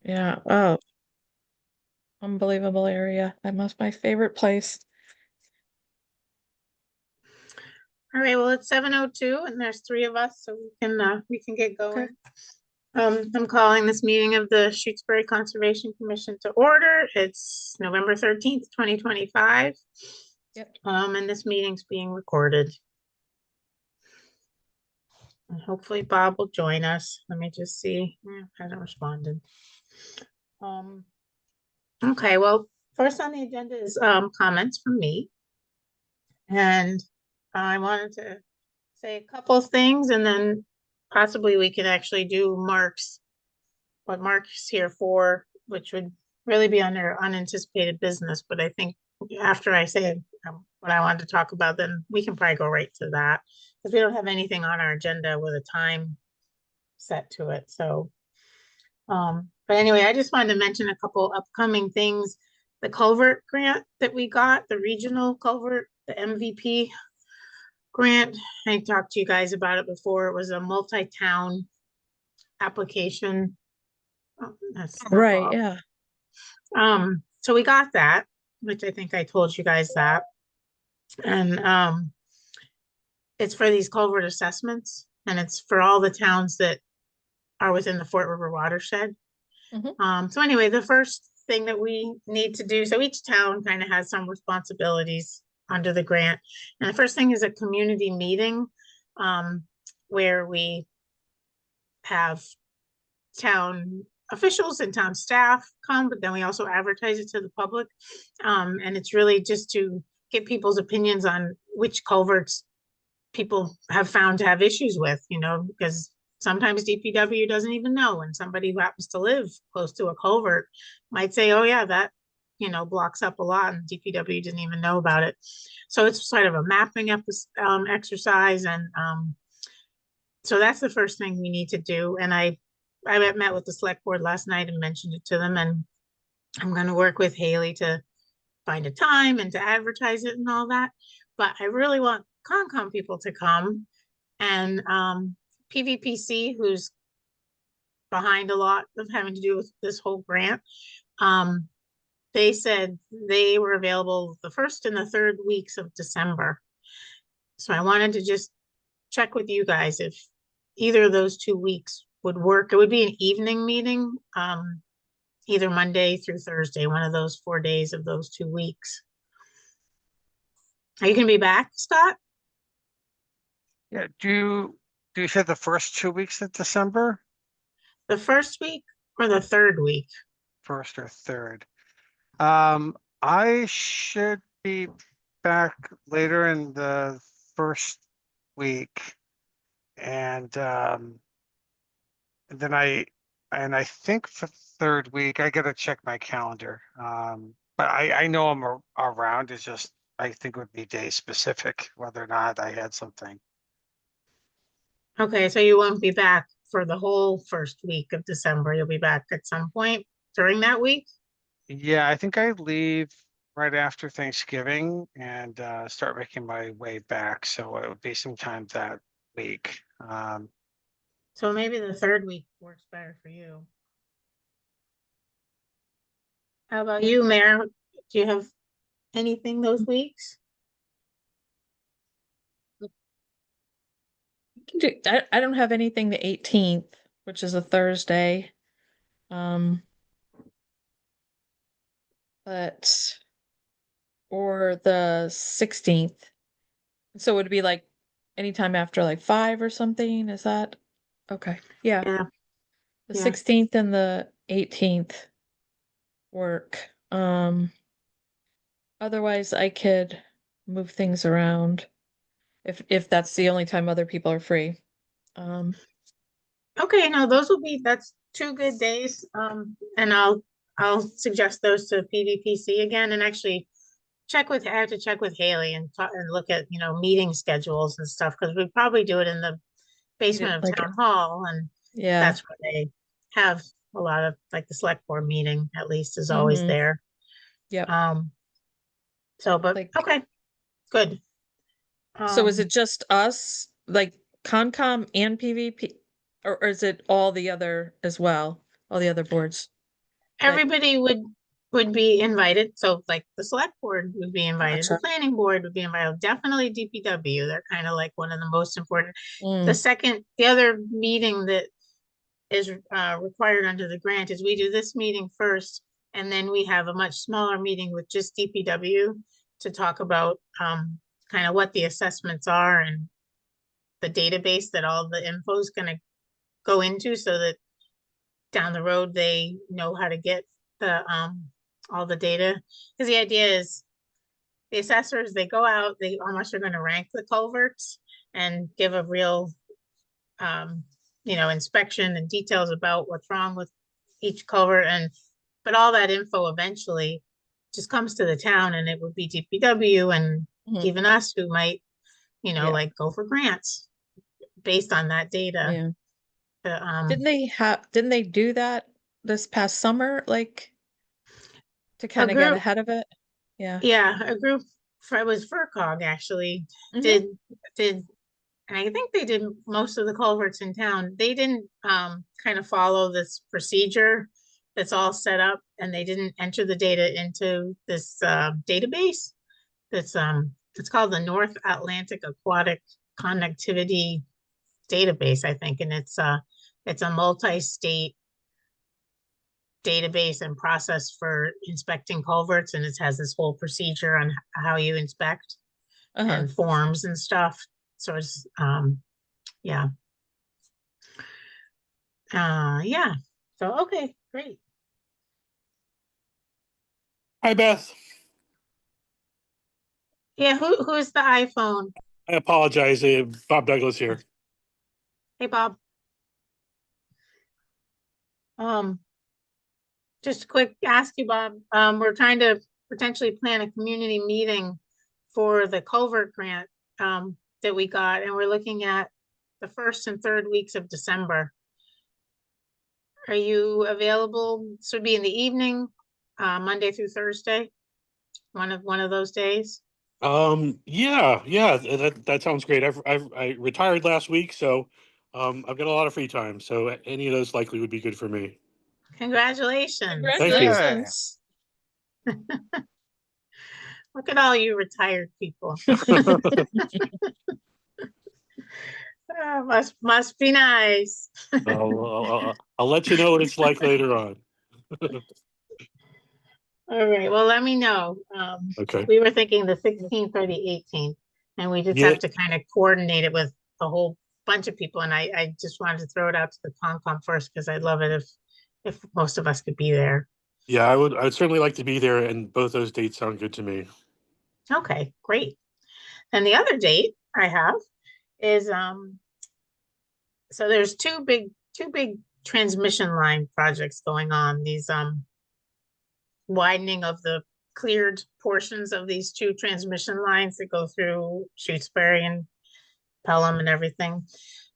Yeah. Oh, unbelievable area. That must my favorite place. All right, well, it's 7:02 and there's three of us, so we can get Okay. going. I'm calling this meeting of the Shutesbury Conservation Commission to order. It's November 13th, 2025. Yep. And this meeting's being recorded. And hopefully Bob will join us. Let me just see. Hasn't responded. Um, okay, well, first on the agenda is comments from me. And I wanted to say a couple of things and then possibly we can actually do what Mark's here for, which would really be under unanticipated business. But I think after I say what I wanted to talk about, then we can probably go right to that because we don't have anything on our agenda with a time set to it. So, but anyway, I just wanted to mention a couple upcoming things. The culvert grant that we got, the regional culvert, the MVP grant. I talked to you guys about it before. It was a multi-town application. Oh, that's not Right. Bob. Yeah. So we got that, which I think I told you guys that. And it's for these culvert assessments, and it's for all the towns that are within the Fort River watershed. Hmm. So anyway, the first thing that we need to do, so each town kind of has some responsibilities under the grant. And the first thing is a community meeting um, where we have town officials and town staff come, but then we also advertise it to the public. And it's really just to get people's opinions on which culverts people have found to have issues with, because sometimes DPW doesn't even know, and somebody who happens to live close to a culvert might say, oh yeah, that, blocks up a lot, and DPW didn't even know about it. So it's sort of a mapping exercise. And so that's the first thing we need to do. And I met with the select board last night and mentioned it to them, and I'm going to work with Haley to find a time and to advertise it and all that. But I really want Concom people to come, and PVPC, who's behind a lot of having to do with this whole grant. Um, they said they were available the first and the third weeks of December. So I wanted to just check with you guys if either of those 2 weeks would work. It would be an evening meeting, either Monday through Thursday, one of those 4 days of those 2 weeks. Are you going to be back, Scott? Yeah, do you say the first 2 weeks of December, The first week or the third week? first or third? I should be back later in the first week, and and then I think for the third week I gotta check my calendar. But I know I'm around. It's just I think it would be day specific whether or not I had something. Okay, so you won't be back for the whole first week of December. You'll be back at some point during that week? Yeah, I think I leave right after Thanksgiving and start making my way back. So it would be sometime that week. So maybe the third week works better for you. How about you, Mayor? Do you have anything those weeks? I don't have anything the 18th, which is a Thursday. Um, but or the 16th. So it would be like anytime after like 5 or something. Is that okay? Yeah. Yeah, The yeah. 16th and the 18th work. Otherwise I could move things around if that's the only time other people are free. Um, Okay, no, that's 2 good days. And I'll suggest those to PVPC again, and actually I have to check with Haley and talk and look at, meeting schedules and stuff, because we probably do it in the basement of like town hall, and yeah. that's where they have a lot of, like, the select board meeting at least is always Mm-hmm. there. Yep. Um, so, but Like okay, good. so is Um, it just us, like Concom and PvP, or is it all the other as well, all the other boards? Everybody would be invited, so like the select board would be invited, the Gotcha. planning board would be invited, definitely DPW, they're kind of like one of the most important. Mm, The other meeting that is required under the grant is we do this meeting first, and then we have a much smaller meeting with just DPW to talk about kind of what the assessments are and the database that all the info is gonna go into, so that down the road they know how to get the all the data. Because the idea is the assessors, they go out, they almost are gonna rank the culverts and give a real inspection and details about what's wrong with each culvert, but all that info eventually just comes to the town, and it would be DPW and mhm, even us who might, Yeah. like go for grants based on that data. Yeah. Uh, Didn't they do that this past summer, like to a kind of get group, ahead of it? Yeah. yeah, a group, it was FERCog actually, Hmm. did, did, and I think they did most of the culverts in town. They didn't kind of follow this procedure that's all set up, and they didn't enter the data into this database that's it's called the North Atlantic Aquatic Connectivity Database, I think, and it's a multi-state database and process for inspecting culverts, and it has this whole procedure on how you inspect Uh-huh. and forms and stuff. So it's yeah. Yeah. So okay, great. Hi, Beth. Yeah, who's the iPhone? I apologize. Bob Douglas here. Hey Bob. Um, just a quick ask you, Bob. We're trying to potentially plan a community meeting for the culvert grant that we got, and we're looking at the first and third weeks of December. Are you available? This would be in the evening, Monday through Thursday, one of those days. Yeah, that sounds great. I retired last week, so I've got a lot of free time. So any of those likely would be good for me. Congratulations. Thank you. Congratulations. Look at all you retired people. Must be nice. I'll let you know what it's like later on. All right, well, let me know. Okay. We were thinking the 16th or the 18th, and we just Yeah, have to kind of coordinate it with a whole bunch of people. And I just wanted to throw it out to the Concom first, because I'd love it if most of us could be there. yeah, I'd certainly like to be there, and both those dates sound good to me. Okay, great. And the other date I have is so there's two big transmission line projects going on. These widening of the cleared portions of these two transmission lines that go through Shutesbury and Pelham and everything.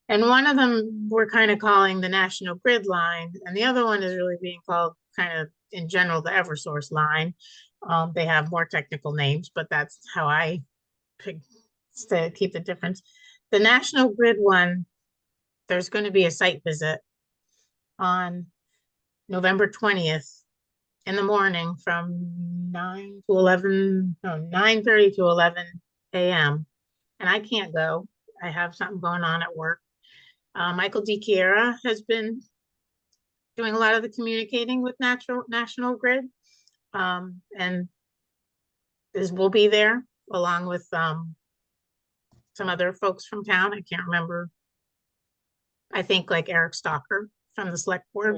And one of them we're kind of calling the National Grid line, and the other one is really being called kind of in general the Eversource line. They have more technical names, but that's how I pick to keep the difference. The National Grid one, there's going to be a site visit on November 20th in the morning from 9:30 to 11 a.m. And I can't go. I have something going on at work. Michael DiChiara has been doing a lot of the communicating with National Grid. And will be there along with some other folks from town. I can't remember. I think like Eric Stalker from the select board.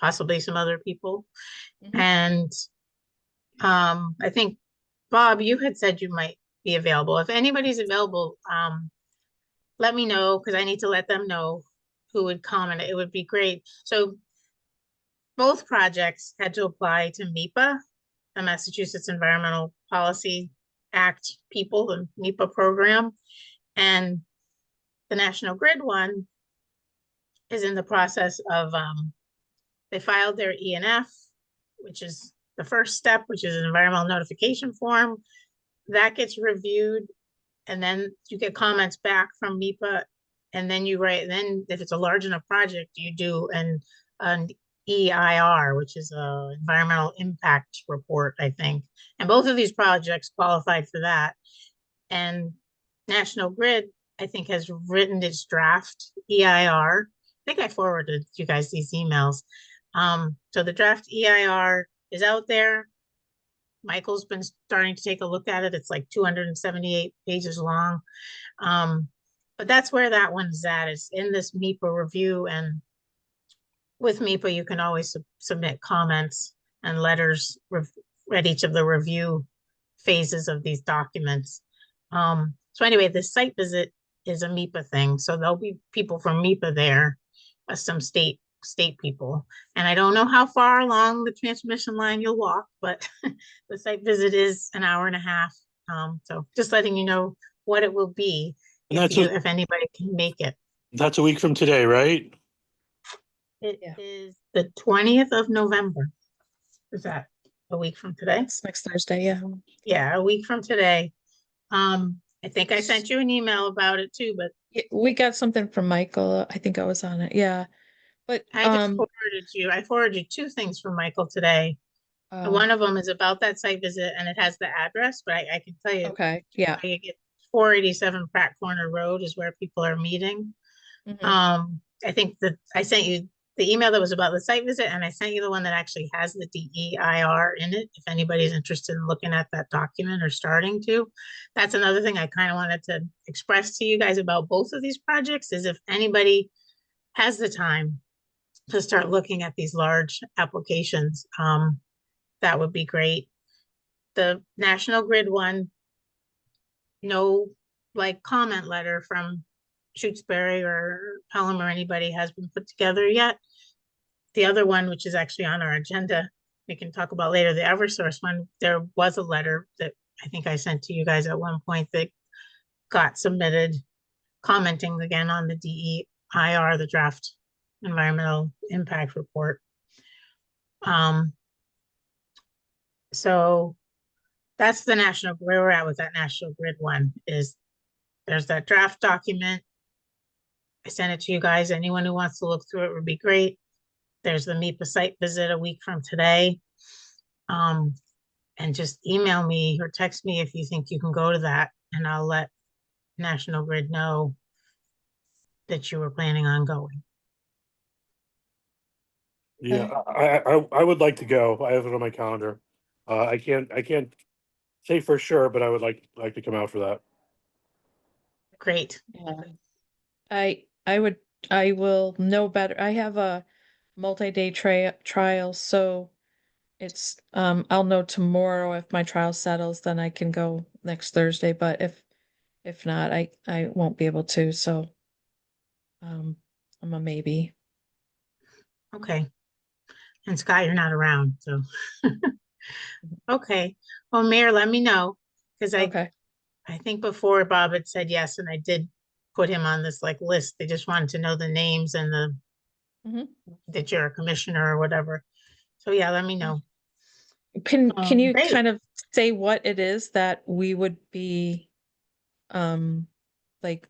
Possibly some other people. Mhm. And I think, Bob, you had said you might be available. If anybody's available, let me know, because I need to let them know who would come, and it would be great. So both projects had to apply to MEPA, the Massachusetts Environmental Policy Act people, the MEPA program. And the National Grid one is in the process of, they filed their ENF, which is the first step, which is an environmental notification form. That gets reviewed, and then you get comments back from MEPA, and then you write, then if it's a large enough project, you do an EIR, which is a environmental impact report, I think. And both of these projects qualified for that. And National Grid, I think, has written its draft EIR. I think I forwarded you guys these emails. So the draft EIR is out there. Michael's been starting to take a look at it. It's like 278 pages long. But that's where that one's at. It's in this MEPA review, and with MEPA, you can always submit comments and letters at each of the review phases of these documents. So anyway, the site visit is a MEPA thing. So there'll be people from MEPA there, some state people. And I don't know how far along the transmission line you'll walk, but the site visit is an hour and a half. So just letting you know what it will be And if anybody can make it. that's a week from today, right? It Yeah. is the 20th of November. Is that a week from today? It's next Thursday, yeah. Yeah, a week from today. I think I sent you an email about it too, but Yeah, we got something from Michael. I think I was on it, yeah. But, I just I forwarded you two things from Michael today. And oh, one of them is about that site visit and it has the address, but I can tell you, okay, yeah. I get 487 Pratt Corner Road is where people are meeting. Mhm. I think that I sent you the email that was about the site visit, and I sent you the one that actually has the DEIR in it, if anybody's interested in looking at that document or starting to. That's another thing I kind of wanted to express to you guys about both of these projects, is if anybody has the time to start looking at these large applications, that would be great. The National Grid one, no like comment letter from Shutesbury or Pelham or anybody has been put together yet. The other one, which is actually on our agenda, we can talk about later, the Eversource one, there was a letter that I think I sent to you guys at one point that got submitted, commenting again on the DEIR, the draft environmental impact report. So that's the national, where we're at with that National Grid one, is there's that draft document. I sent it to you guys. Anyone who wants to look through it would be great. There's the MEPA site visit a week from today. And just email me or text me if you think you can go to that, and I'll let National Grid know that you were planning on going. Yeah, I would like to go. I have it on my calendar. I can't say for sure, but I would like to come out for that. Great. Yeah. I will know better. I have a multi-day trial, so it's, I'll know tomorrow if my trial settles, then I can go next Thursday, but if not, I won't be able to, so, I'm a maybe. Okay. And Scott, you're not around, so. Okay. Well, Mayor, let me know, because Okay, I think before Bob had said yes, and I did put him on this like list. They just wanted to know the names and Mhm. that you're a commissioner or whatever. So yeah, let me know. can you Great. kind of say what it is that we would be, like,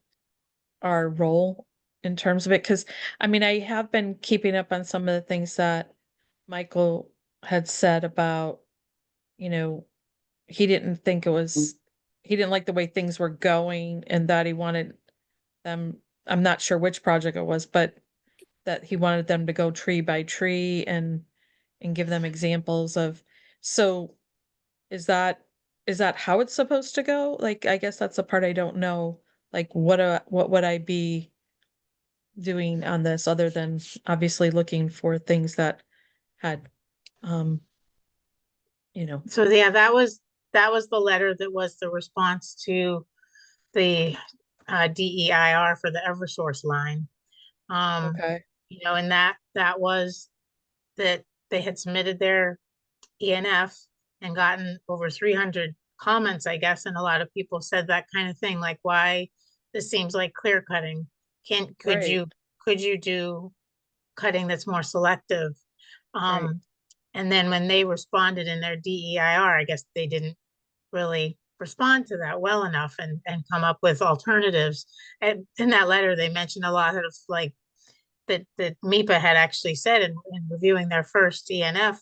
our role in terms of it? Because I mean, I have been keeping up on some of the things that Michael had said about, you know, he didn't think it was, he didn't like the way things were going, and that he wanted them, I'm not sure which project it was, but that he wanted them to go tree by tree and give them examples of, so is that how it's supposed to go? Like, I guess that's the part I don't know. Like, what would I be doing on this other than obviously looking for things that had, um, you know, So yeah, that was the letter that was the response to the DEIR for the Eversource line. okay, And that was that they had submitted their ENF and gotten over 300 comments, I guess, and a lot of people said that kind of thing, like, why this seems like clear cutting. Could right, you do cutting that's more selective? right, And then when they responded in their DEIR, I guess they didn't really respond to that well enough and come up with alternatives. And in that letter, they mentioned a lot of like that MIPA had actually said in reviewing their first ENF,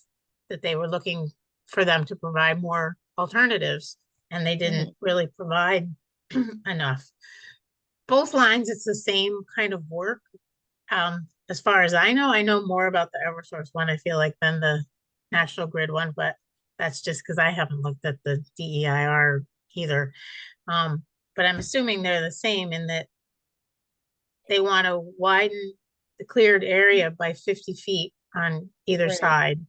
that they were looking for them to provide more alternatives, and they didn't really provide enough. Both lines, it's the same kind of work. As far as I know more about the Eversource one, I feel like, than the National Grid one, but that's just because I haven't looked at the DEIR either. But I'm assuming they're the same in that they want to widen the cleared area by 50 feet on either Right. side.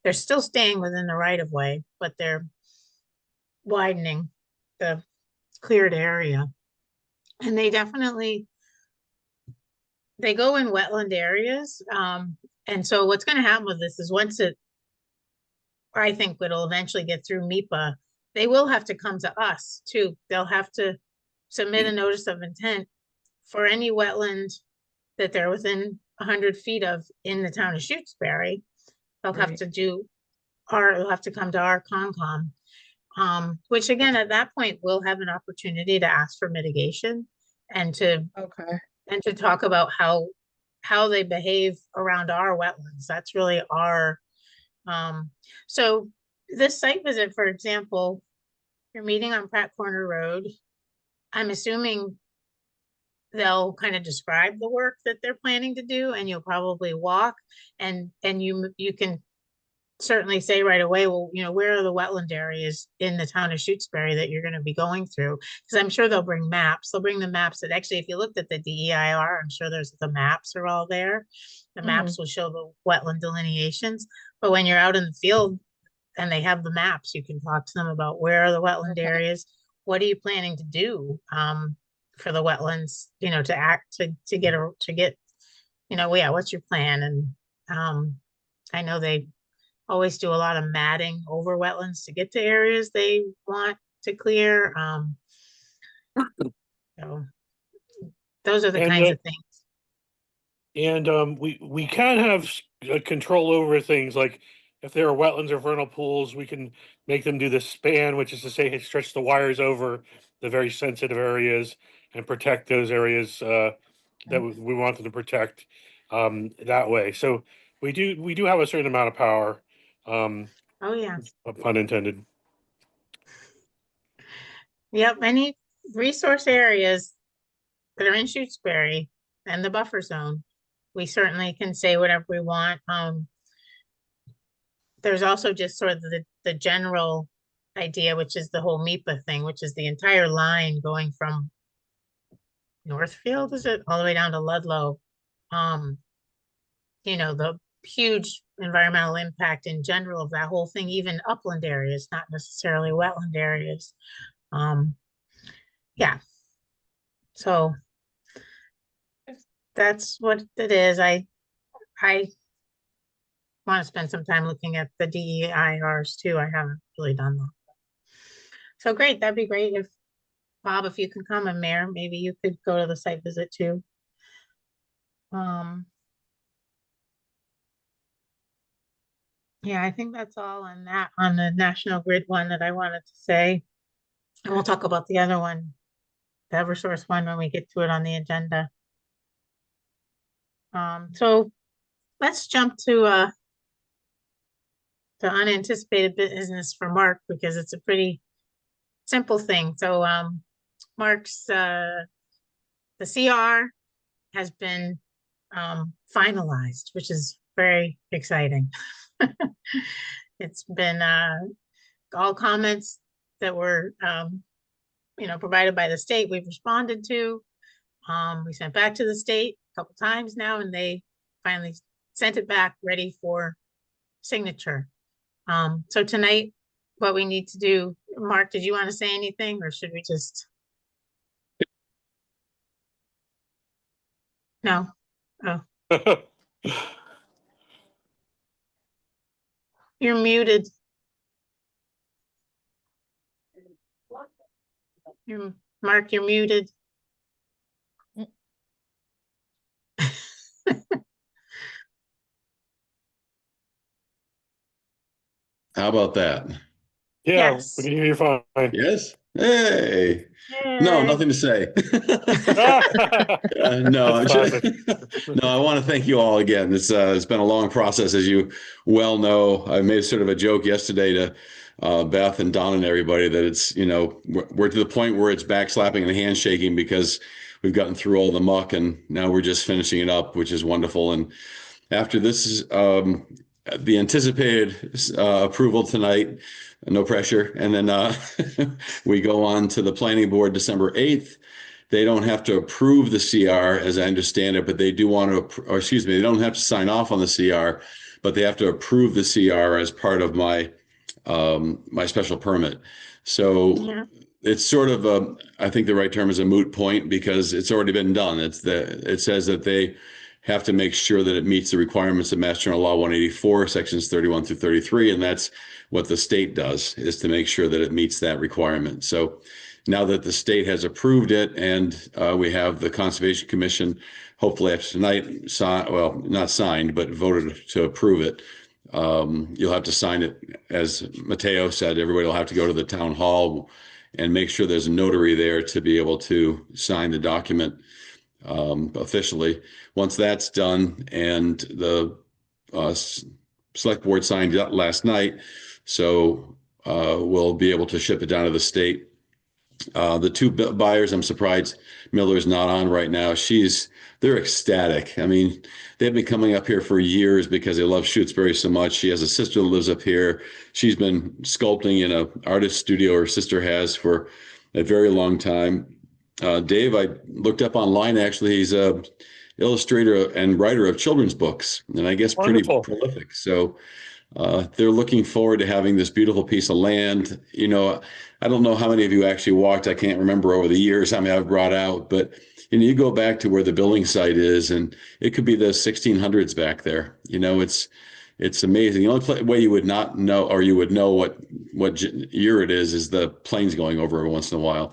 They're still staying within the right of way, but they're widening the cleared area. And they definitely, they go in wetland areas. And so what's going to happen with this is once it, I think it'll eventually get through MIPA, they will have to come to us too. They'll have to submit a notice of intent for any wetland that they're within 100 feet of in the town of Shutesbury. They'll have Right. to do, or they'll have to come to our Concom. Which again, at that point, we'll have an opportunity to ask for mitigation and to Okay. talk about how they behave around our wetlands. That's really our, so this site visit, for example, you're meeting on Pratt Corner Road. I'm assuming they'll kind of describe the work that they're planning to do, and you'll probably walk, and you can certainly say right away, well, where are the wetland areas in the town of Shutesbury that you're going to be going through? Because I'm sure they'll bring maps. They'll bring the maps that actually, if you looked at the DEIR, I'm sure the maps are all there. The maps will show the wetland delineations. But when you're out in the field and they have the maps, you can talk to them about where are the wetland Okay. areas? What are you planning to do for the wetlands, to get, yeah, what's your plan? And I know they always do a lot of matting over wetlands to get to areas they want to clear. So those are the And, kinds of things. And we can have control over things like if there are wetlands or vernal pools, we can make them do the span, which is to say, stretch the wires over the very sensitive areas and protect those areas that we want them to protect that way. So we do have a certain amount of power, Oh, yeah. pun intended. Yep. Any resource areas that are in Shutesbury and the buffer zone, we certainly can say whatever we want. There's also just sort of the general idea, which is the whole MIPA thing, which is the entire line going from Northfield, is it, all the way down to Ludlow. The huge environmental impact in general of that whole thing, even upland areas, not necessarily wetland areas. Yeah. So that's what it is. I want to spend some time looking at the DEIRs too. I haven't really done that. So great. That'd be great if Bob, if you can come, and Mayor, maybe you could go to the site visit too. Yeah, I think that's all on that, on the National Grid one that I wanted to say. And we'll talk about the other one, the Eversource one, when we get to it on the agenda. So let's jump to the unanticipated business for Mark, because it's a pretty simple thing. So Mark's the CR has been finalized, which is very exciting. It's been all comments that were provided by the state, we've responded to. We sent back to the state a couple times now, and they finally sent it back ready for signature. So tonight, what we need to do, Mark, did you want to say anything, or should we just? No. Oh, you're muted. Mark, you're muted. How about that? Yeah, Yes. we can hear you fine. Yes? Hey. No, Yay. nothing to say. No, That's classic. no, I want to thank you all again. It's been a long process, as you well know. I made sort of a joke yesterday to Beth and Don and everybody that it's, we're to the point where it's backslapping and handshaking because we've gotten through all the muck and now we're just finishing it up, which is wonderful. And after this is the anticipated approval tonight, no pressure. And then we go on to the planning board December 8th. They don't have to approve the CR as I understand it, but they do want to, or excuse me, they don't have to sign off on the CR, but they have to approve the CR as part of my my special permit. So Yeah. it's sort of I think the right term is a moot point because it's already been done. It says that they have to make sure that it meets the requirements of Mass General Law 184, sections 31 through 33, and that's what the state does, is to make sure that it meets that requirement. So now that the state has approved it and we have the Conservation Commission, hopefully after tonight, well, not signed, but voted to approve it, you'll have to sign it. As Mateo said, everybody will have to go to the town hall and make sure there's a notary there to be able to sign the document officially. Once that's done, and the select board signed it last night, so we'll be able to ship it down to the state. The two buyers, I'm surprised Miller's not on right now. They're ecstatic. I mean, they've been coming up here for years because they love Shutesbury so much. She has a sister that lives up here. She's been sculpting in an artist studio her sister has for a very long time. Dave, I looked up online, actually, he's a illustrator and writer of children's books, and I guess pretty Wonderful. prolific. So they're looking forward to having this beautiful piece of land. I don't know how many of you actually walked. I can't remember over the years how many I've brought out, but you go back to where the building site is, and it could be the 1600s back there. It's amazing. The only way you would not know, or you would know what year it is the planes going over every once in a while.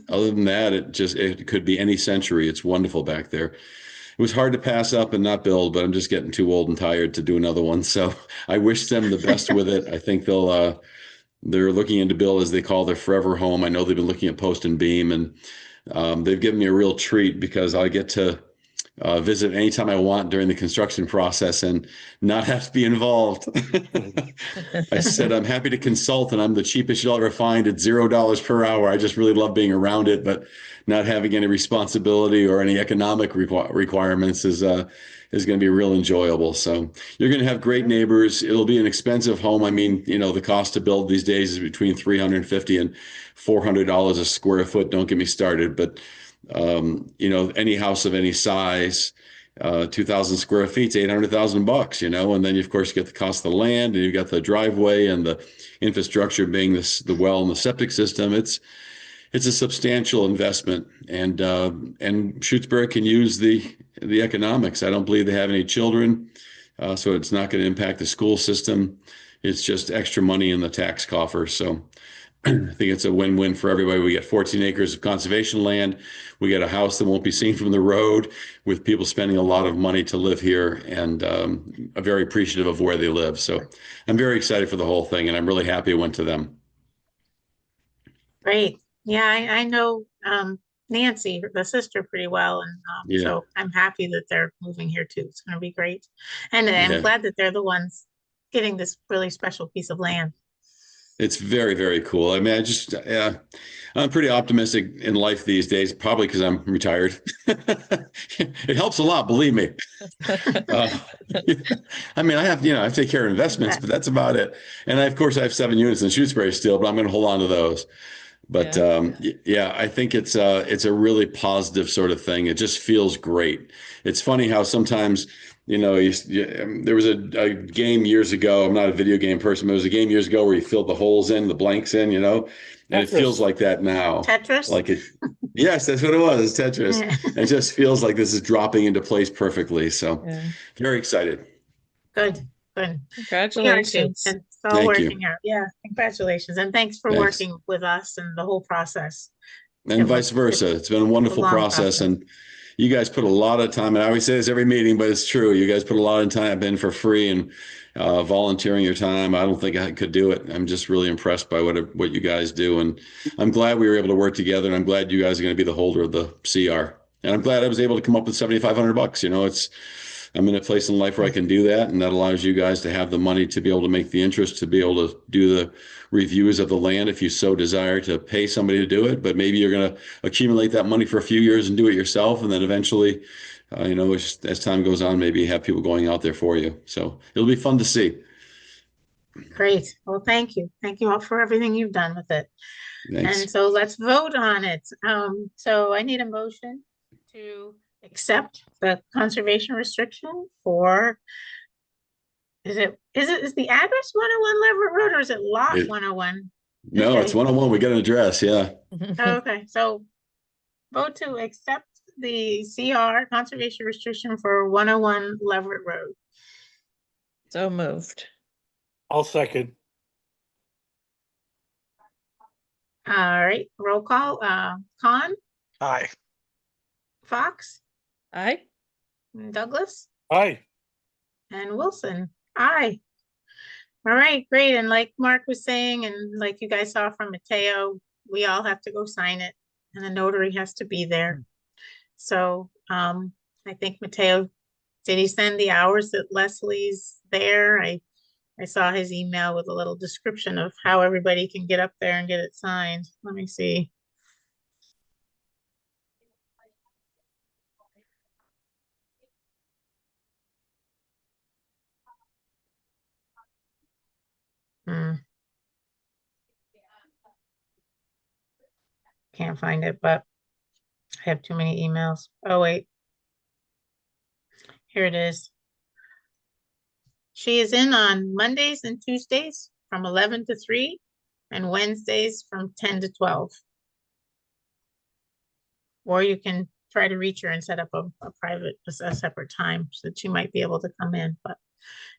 Other than that, it could be any century. It's wonderful back there. It was hard to pass up and not build, but I'm just getting too old and tired to do another one. So I wish them the best with it. I think they're looking into build, as they call their forever home. I know they've been looking at post and beam, and they've given me a real treat because I get to visit anytime I want during the construction process and not have to be involved. I said, I'm happy to consult, and I'm the cheapest you'll ever find at $0 per hour. I just really love being around it, but not having any responsibility or any economic requirements is going to be real enjoyable. So you're going to have great neighbors. It'll be an expensive home. I mean, the cost to build these days is between $350 and $400 a square foot. Don't get me started, but any house of any size, 2,000 square feet, $800,000, and then you of course get the cost of the land, and you've got the driveway and the infrastructure being the well and the septic system. It's a substantial investment, and Shutesbury can use the economics. I don't believe they have any children, so it's not going to impact the school system. It's just extra money in the tax coffer. So I think it's a win-win for everybody. We get 14 acres of conservation land. We get a house that won't be seen from the road, with people spending a lot of money to live here, and I'm very appreciative of where they live. So I'm very excited for the whole thing, and I'm really happy it went to them. Great. Yeah, I know Nancy, the sister, pretty well, and Yeah. so I'm happy that they're moving here too. It's going to be great, and I'm Yeah. glad that they're the ones getting this really special piece of land. It's very, very cool. I mean, I'm pretty optimistic in life these days, probably because I'm retired. It helps a lot, believe me. I mean, I have to take care of investments, but that's about it. And of course, I have 7 units in Shutesbury still, but I'm going to hold on to those. But yeah, I think it's a really positive sort of thing. It just feels great. It's funny how sometimes, there was a game years ago. I'm not a video game person, but there was a game years ago where you filled the holes in, the blanks in, and it feels like that now. Tetris? Yes, that's what it was. It's Tetris. Yeah. It just feels like this is dropping into place perfectly. So very excited. Good. We are too. Congratulations. And it's all Thank you. working out. Yeah, congratulations. And thanks for Thanks. working with us and the whole process. And It vice was- versa. It's been a wonderful long process. process. And you guys put a lot of time, and I always say this every meeting, but it's true. You guys put a lot of time in for free and volunteering your time. I don't think I could do it. I'm just really impressed by what you guys do. And I'm glad we were able to work together, and I'm glad you guys are going to be the holder of the CR. And I'm glad I was able to come up with $7,500. You know, I'm in a place in life where I can do that, and that allows you guys to have the money to be able to make the interest, to be able to do the reviews of the land if you so desire to pay somebody to do it. But maybe you're going to accumulate that money for a few years and do it yourself, and then eventually, you know, as time goes on, maybe have people going out there for you. So it'll be fun to see. Great. Well, thank you. Thank you all for everything you've done with it. Thanks. And so let's vote on it. So I need a motion to accept the conservation restriction for, is the address 101 Leverett Road, or is it lot It- 101? No, Okay. it's 101. We got an address. Yeah. Okay, so vote to accept the CR conservation restriction for 101 Leverett Road. So moved. I'll second. All right, roll call, Con, Aye. Fox, Aye. Douglas, Aye. and Wilson. Aye. All right, great. And like Mark was saying, and like you guys saw from Mateo, we all have to go sign it, and the notary has to be there. So, I think Mateo, did he send the hours that Leslie's there? I saw his email with a little description of how everybody can get up there and get it signed. Let me see. Can't find it, but I have too many emails. Oh, wait. Here it is. She is in on Mondays and Tuesdays from 11 to 3 and Wednesdays from 10 to 12. Or you can try to reach her and set up a separate time so that she might be able to come in. But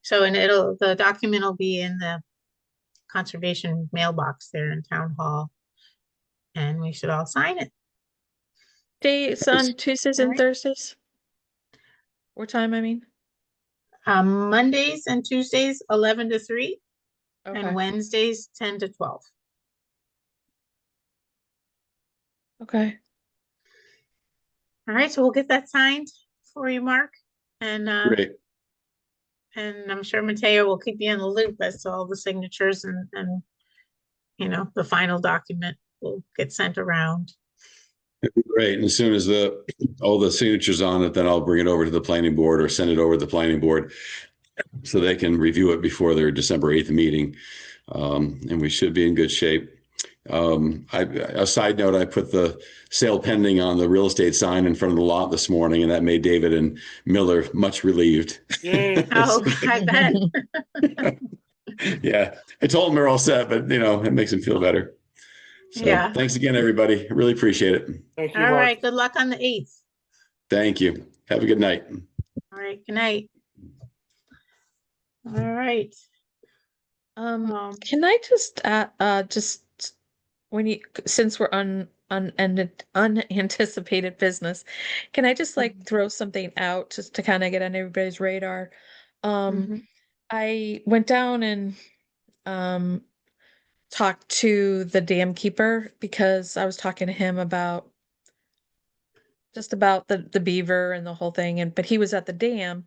so, and the document will be in the conservation mailbox there in Town Hall. And we should all sign it. Days on Tuesdays and Alright. Thursdays? What time, I mean? Mondays and Tuesdays, 11 to 3, Okay, and Wednesdays, 10 to 12. okay. All right, so we'll get that signed for you, Mark. And Great. and I'm sure Mateo will keep you in the loop as to all the signatures and you know, the final document will get sent around. Great. And as soon as all the signatures on it, then I'll bring it over to the planning board or send it over to the planning board so they can review it before their December 8th meeting. And we should be in good shape. A side note, I put the sale pending on the real estate sign in front of the lot this morning, and that made David and Miller much relieved. Yay. Oh, I bet. Yeah, I told them they're all set, but you know, it makes them feel better. So Yeah. thanks again, everybody. I really appreciate it. Thank you, All Mark. right, good luck on the 8th. Thank you. Have a good night. All right, good night. All right. Can I just when you, since we're unanticipated business, can I just like throw something out just to kind of get on everybody's radar? Mhm. I went down and talked to the dam keeper because I was talking to him about just about the beaver and the whole thing, but he was at the dam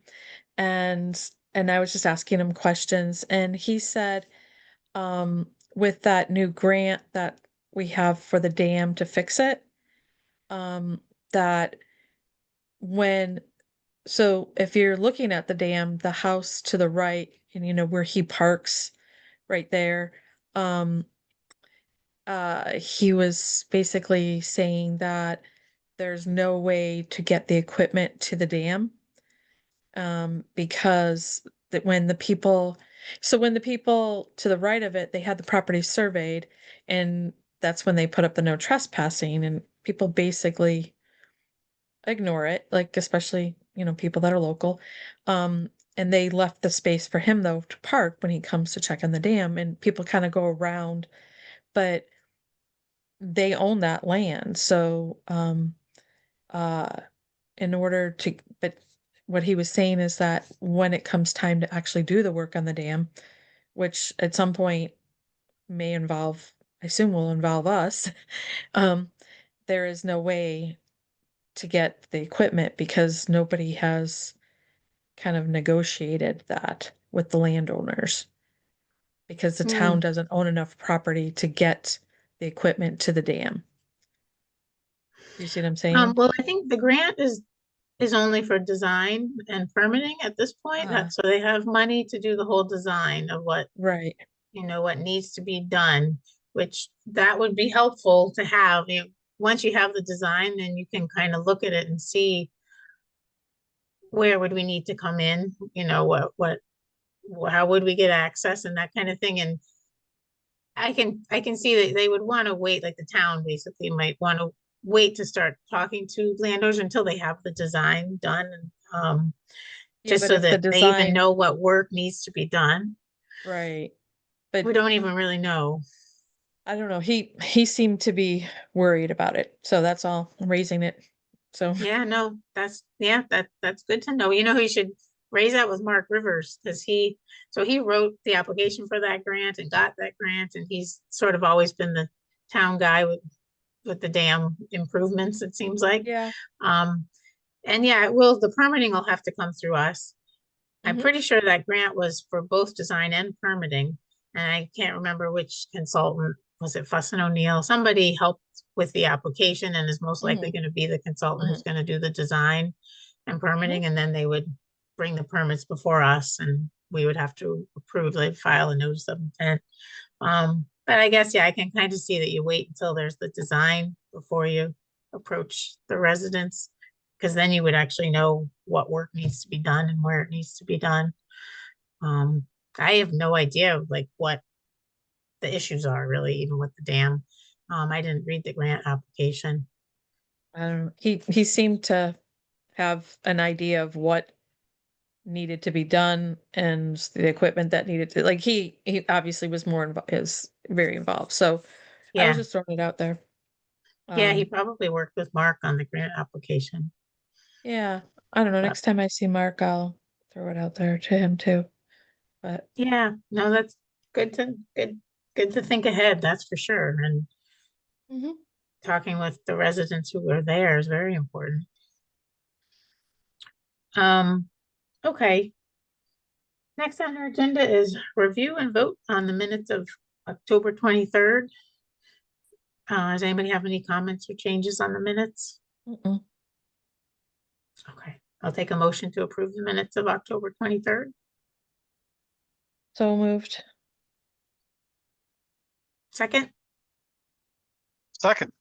and I was just asking him questions, and he said with that new grant that we have for the dam to fix it, that so if you're looking at the dam, the house to the right, and you know where he parks right there, he was basically saying that there's no way to get the equipment to the dam, because when the people to the right of it, they had the property surveyed, and that's when they put up the no trespassing, and people basically ignore it, like especially, you know, people that are local. And they left the space for him though to park when he comes to check on the dam, and people kind of go around, but they own that land. So uh in order to, but what he was saying is that when it comes time to actually do the work on the dam, which at some point may involve, I assume will involve us, um, there is no way to get the equipment because nobody has kind of negotiated that with the landowners. Because the town doesn't own enough property to get the equipment to the dam. You see what I'm saying? Well, I think the grant is only for design and permitting at this point. Ah. So they have money to do the whole design of what, Right. what needs to be done, which that would be helpful to have. Once you have the design, then you can kind of look at it and see where would we need to come in, how would we get access and that kind of thing. And I can see that they would want to wait, like the town basically might want to wait to start talking to landowners until they have the design done. Yeah, Just but so if the that they even design, know what work needs to be done. right. We But don't even really know. I don't know. He seemed to be worried about it. So that's all. I'm raising it. So Yeah, no, that's good to know. He should raise that with Mark Rivers because he wrote the application for that grant and got that grant, and he's sort of always been the town guy with the dam improvements, it seems like. yeah. And yeah, the permitting will have to come through us. I'm Mhm. pretty sure that grant was for both design and permitting. And I can't remember which consultant, was it Fuss and O'Neill? Somebody helped with the application and is most likely Mhm. going to be the consultant who's going to do the design and permitting. And then they would bring the permits before us and we would have to approve, they'd file a notice of intent. But I guess, yeah, I can kind of see that you wait until there's the design before you approach the residents. Because then you would actually know what work needs to be done and where it needs to be done. I have no idea like what the issues are really, even with the dam. I didn't read the grant application. I don't know. He seemed to have an idea of what needed to be done and the equipment that needed to, like he obviously was more involved, is very involved. So I was Yeah, just throwing it out there. yeah, he Um, probably worked with Mark on the grant application. yeah, I don't know. But Next time I see Mark, I'll throw it out there to him too. But yeah, no, that's good to think ahead, that's for sure. And Mhm. talking with the residents who were there is very important. Okay. Next on our agenda is review and vote on the minutes of October 23rd. Does anybody have any comments or changes on the minutes? Mm-mm. Okay, I'll take a motion to approve the minutes of October 23rd. So moved. Second? Second,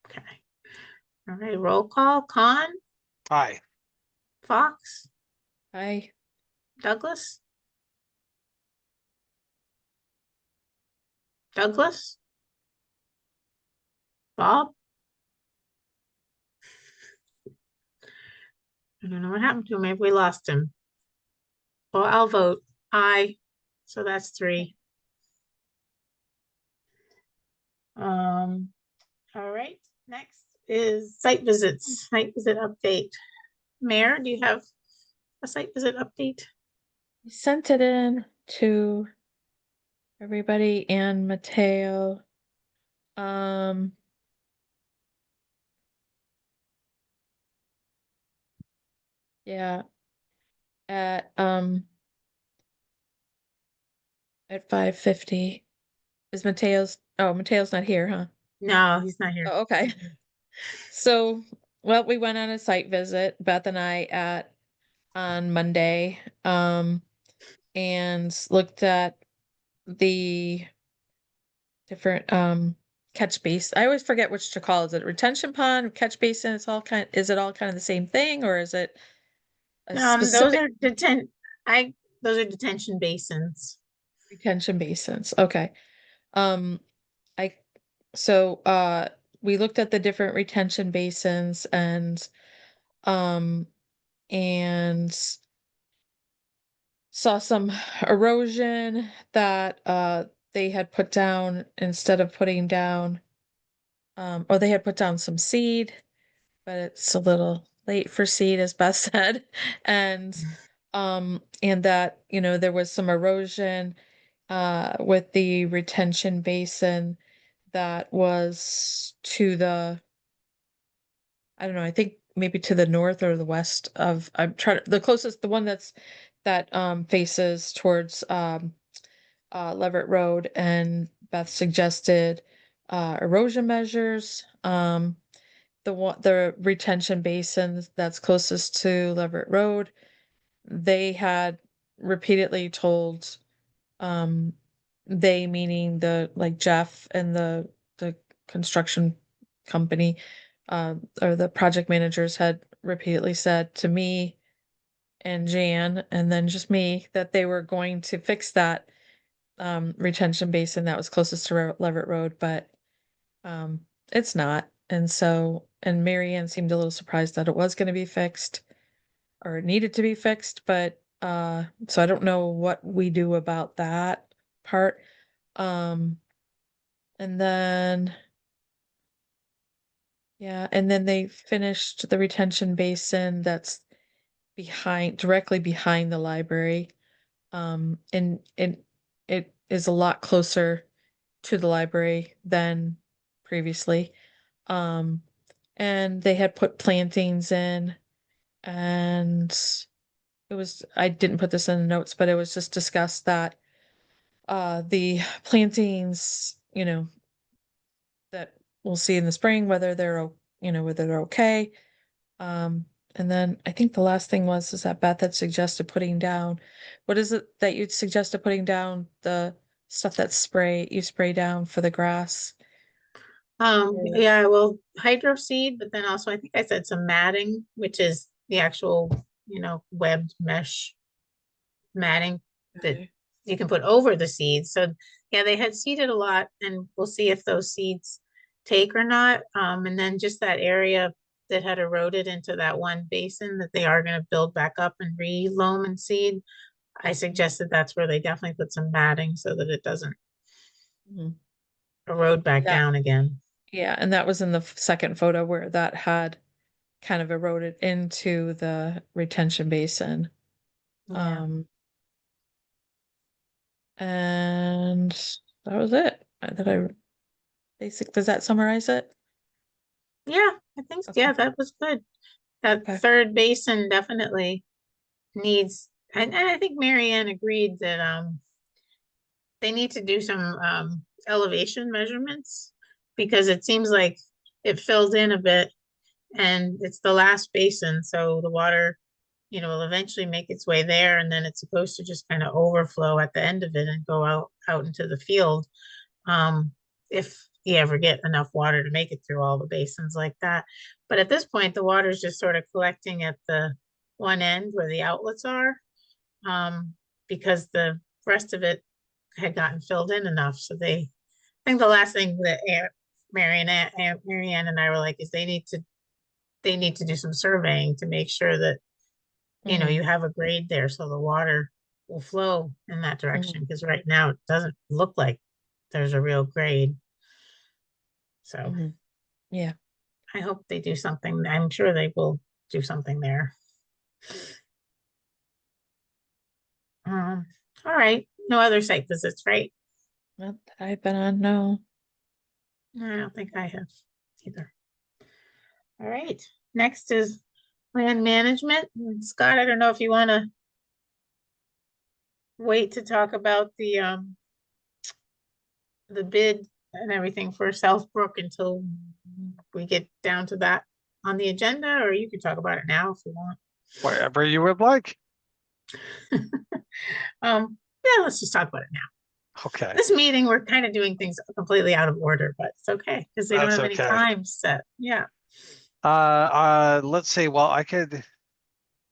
Okay. All right, roll call. Con, aye. Fox, Hi. Douglas? Douglas? Bob? I don't know what happened to him. Maybe we lost him. Well, I'll vote aye. So that's 3. All right, next is site visits, site visit update. Mayor, do you have a site visit update? I sent it in to everybody and Mateo. Um, yeah, at 5:50. Is Mateo's, oh, Mateo's not here, huh? No, he's not here. Oh, okay. So, well, we went on a site visit, Beth and I, on Monday, and looked at the different catch base. I always forget which to call it. Is it retention pond, catch basin? Is it all kind of the same thing, or is it a Those specific are those are detention basins. retention basins? Okay. Um, I so we looked at the different retention basins um and saw some erosion that they had put down instead of putting down or they had put down some seed but it's a little late for seed, as Beth said. And that, you know, there was some erosion with the retention basin that was to the, I don't know, I think maybe to the north or the west of, I'm trying to, the closest, the one that faces towards Leverett Road, and Beth suggested erosion measures. The retention basin that's closest to Leverett Road, they had repeatedly told, um, they meaning the, like, Jeff and the construction company, or the project managers had repeatedly said to me and Jan, and then just me, that they were going to fix that retention basin that was closest to Leverett Road, but um, it's not. And so, and Mary Ann seemed a little surprised that it was going to be fixed, or it needed to be fixed, but so I don't know what we do about that part. Um, and then, yeah, and then they finished the retention basin that's directly behind the library. And it is a lot closer to the library than previously. Um, and they had put plantings in, and I didn't put this in the notes, but it was just discussed that the plantings, you know, that we'll see in the spring, whether whether they're okay. And then I think the last thing is that Beth had suggested putting down, what is it that you'd suggested putting down, the stuff that you spray down for the grass? Or- Yeah, well, hydro seed, but then also I think I said some matting, which is the actual, webbed mesh matting that Okay. you can put over the seeds. So yeah, they had seeded a lot, and we'll see if those seeds take or not. And then just that area that had eroded into that one basin that they are going to build back up and re-loam and seed. I suggested that's where they definitely put some matting so that it doesn't Mhm. erode back Yeah. down again. Yeah, and that was in the second photo where that had kind of eroded into the retention basin. Yeah. And that was it. Does that summarize it? Yeah, I think, Okay. yeah, that was good. That Okay. third basin definitely needs, and I think Mary Ann agreed that, they need to do some, elevation measurements because it seems like it filled in a bit and it's the last basin, so the water, will eventually make its way there, and then it's supposed to just kind of overflow at the end of it and go out into the field. If you ever get enough water to make it through all the basins like that. But at this point, the water is just sort of collecting at the one end where the outlets are, because the rest of it had gotten filled in enough. So I think the last thing that Mary Ann and I were like is they need to do some surveying to make sure that Mhm, you have a grade there so the water will flow in that direction, mhm, because right now it doesn't look like there's a real grade. So mhm. Yeah. I hope they do something. I'm sure they will do something there. Um, all right. No other site visits, right? Not that I've been on, no. I don't think I have either. All right. Next is land management. And Scott, I don't know if you want to wait to talk about the bid and everything for Southbrook until we get down to that on the agenda, or you can talk about it now if you want. Whatever you would like. Yeah, let's just talk about it now. Okay, This meeting, we're kind of doing things completely out of order, but it's okay because they don't that's have any okay. time set. Yeah. Let's see, well, do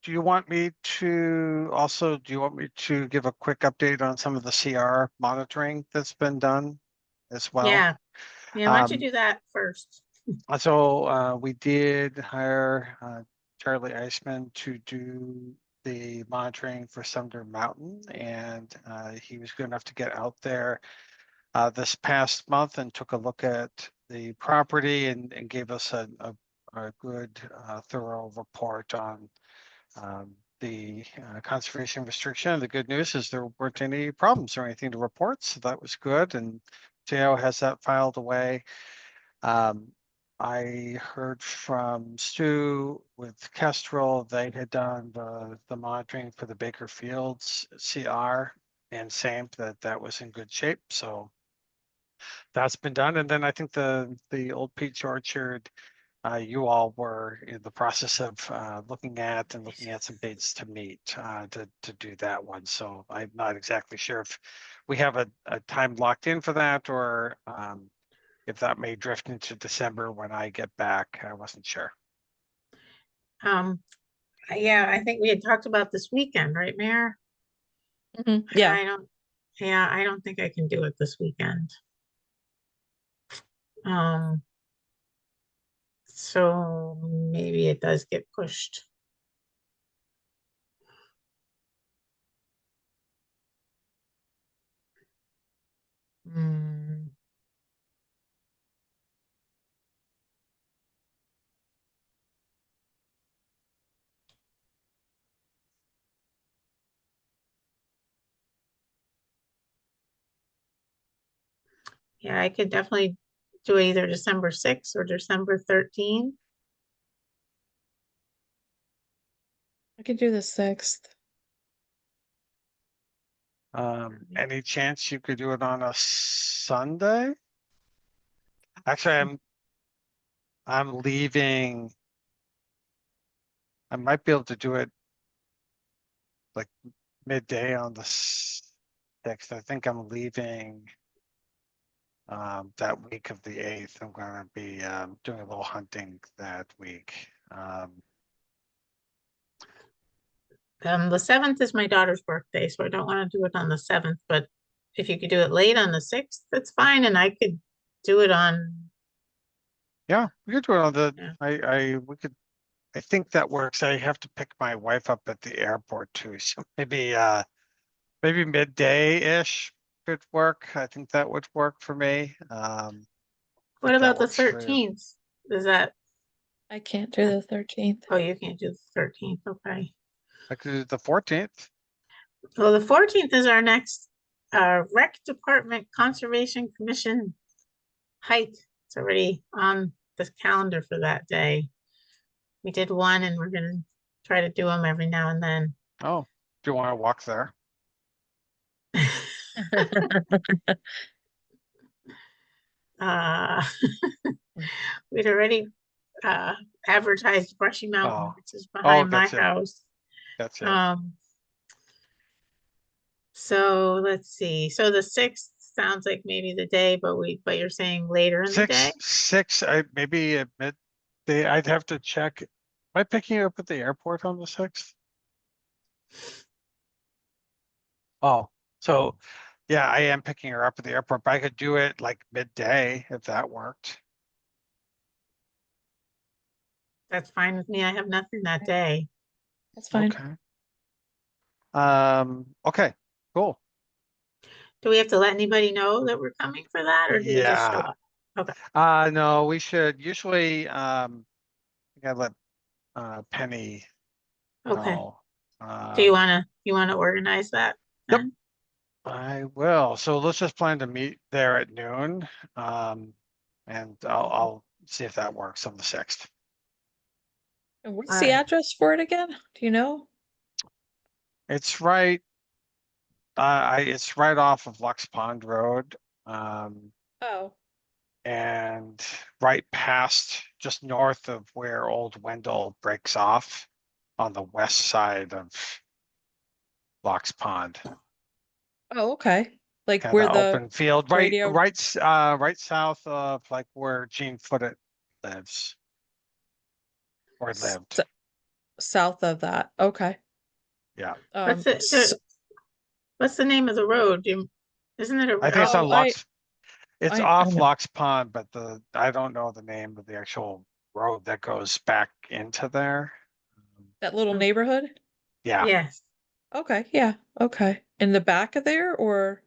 you want me to give a quick update on some of the CR monitoring that's been done as well? Yeah. Yeah. Why don't you Um, do that first? So we did hire Charlie Eisman to do the monitoring for Sumner Mountain, and he was good enough to get out there this past month and took a look at the property and gave us a a good thorough report on the conservation restriction. The good news is there weren't any problems or anything to report, so that was good. And JO has that filed away. I heard from Stu with Kestrel, they had done the monitoring for the Baker Fields CR and same that was in good shape. So that's been done. And then I think the Old Peach Orchard, you all were in the process of looking at some dates to meet to do that one. So I'm not exactly sure if we have a time locked in for that or if that may drift into December when I get back. I wasn't sure. Yeah, I think we had talked about this weekend, right, Mayor? Yeah, I don't think I can do it this weekend. So maybe it does get pushed. Hmm. Yeah, I could definitely do either December 6th or December 13th. I could do the 6th. Any chance you could do it on a Sunday? Actually, I'm leaving. I might be able to do it like midday on the 6th. I think I'm leaving that week of the 8th. I'm going to be doing a little hunting that week. The 7th is my daughter's birthday, so I don't want to do it on the 7th, but if you could do it late on the 6th, that's fine, and I could do it on, Yeah, we could do it on the, Yeah. we could, I think that works. I have to pick my wife up at the airport too, so maybe midday-ish could work. I think that would work for me. what if that about the works for you. 13th? Is that, I can't do the 13th. oh, you can't do the 13th, okay. I could do the 14th. Well, the 14th is our next Rec Department Conservation Commission hike. It's already on the calendar for that day. We did one and we're gonna try to do them every now and then. Oh, do you want to walk there? Uh, we'd already advertised Brushy Mountain, Oh. which is behind my gotcha. house. Gotcha. So let's see. So the 6th sounds like maybe the day, but you're saying later in the day? Six, maybe at midday. I'd have to check. Am I picking you up at the airport on the 6th? Oh, so yeah, I am picking her up at the airport, but I could do it like midday if that worked. That's fine with me. I have nothing that day. That's fine. Okay. Okay, cool. Do we have to let anybody know that we're coming for that, or do we just show Yeah. up? Okay. No, we should usually, I gotta let Penny Okay. know. Do you wanna organize that? Yep. then? I will. So let's just plan to meet there at noon. And I'll see if that works on the 6th. And what's All the right. address for it again? Do you know? It's right, it's right off of Lux Pond Road. Oh, And right past, just north of where Old Wendell breaks off on the west side of Lux Pond. oh, okay. Like Kind where of the open field, radio- right south of like where Gene Foote lives. Or lived. south of that. Okay. Yeah. What's the name of the road? Isn't it I think it's on Oh, Lux. It's I off know. Lux Pond, but I don't know the name of the actual road that goes back into there. That little Oh. neighborhood? Yeah, Yes. Okay, yeah, okay. In the back of there or?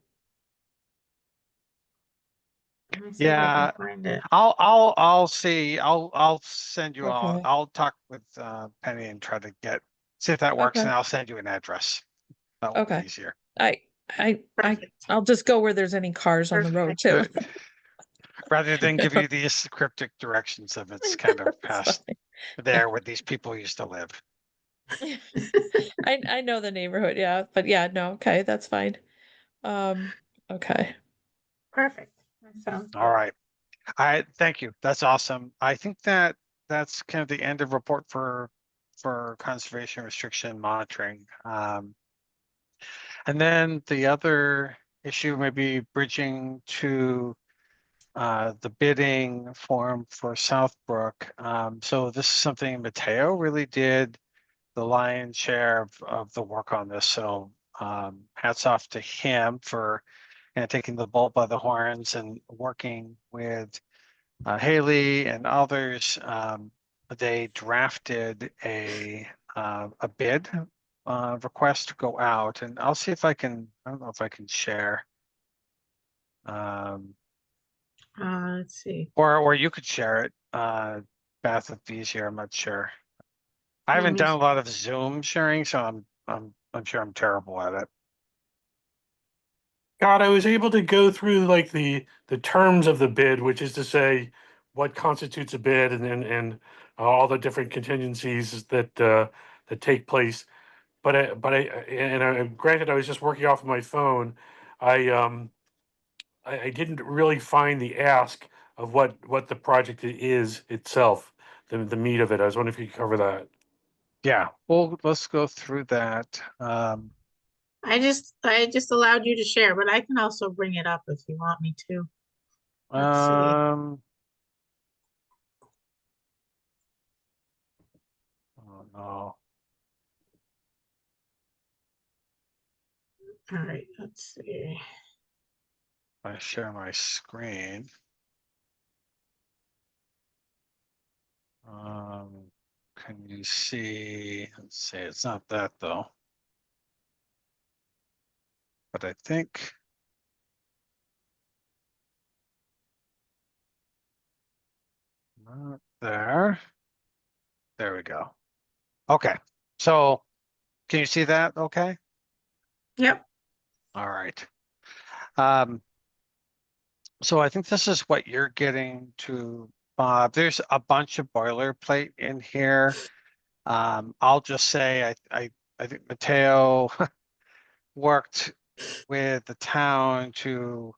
Let me see if I Yeah, can find it. I'll see, I'll send you all, Okay. I'll talk with, Penny and try to see if that works, and Okay. I'll send you an address. That will be Okay. easier. I, Perfect. I'll just go where there's any cars on the road too. Rather than give you these cryptic directions of it's kind of That's past fine. there where these people used to live. I know the neighborhood, yeah, but yeah, no, okay, that's fine. Okay. Perfect. That sounds All good. right. Thank you. That's awesome. I think that's kind of the end of report for conservation restriction monitoring. And then the other issue may be bridging to the bidding form for Southbrook. So this is something Mateo really did the lion's share of the work on this. So hats off to him for taking the bull by the horns and working with Haley and others. They drafted a bid request to go out, and I'll see if I can. I don't know if I can share, Let's see. or you could share it. Beth, if easier. I'm not sure. I Let haven't me done a s- lot of Zoom sharing, so I'm sure I'm terrible at it. God, I was able to go through like the terms of the bid, which is to say what constitutes a bid and all the different contingencies that take place. Granted, I was just working off of my phone. I I didn't really find the ask of what the project is itself, the meat of it. I was wondering if you could cover that. Yeah, well, let's go through that. I just allowed you to share, but I can also bring it up if you want me to. Let's see. Um, oh no, All right, let's see. I share my screen. Can you see? Let's see, it's not that though. But I think. Not there. There we go. Okay, so can you see that? Okay, Yep. all right. Um, so I think this is what you're getting to, Bob. There's a bunch of boilerplate in here. I'll just say I think Mateo worked with the town to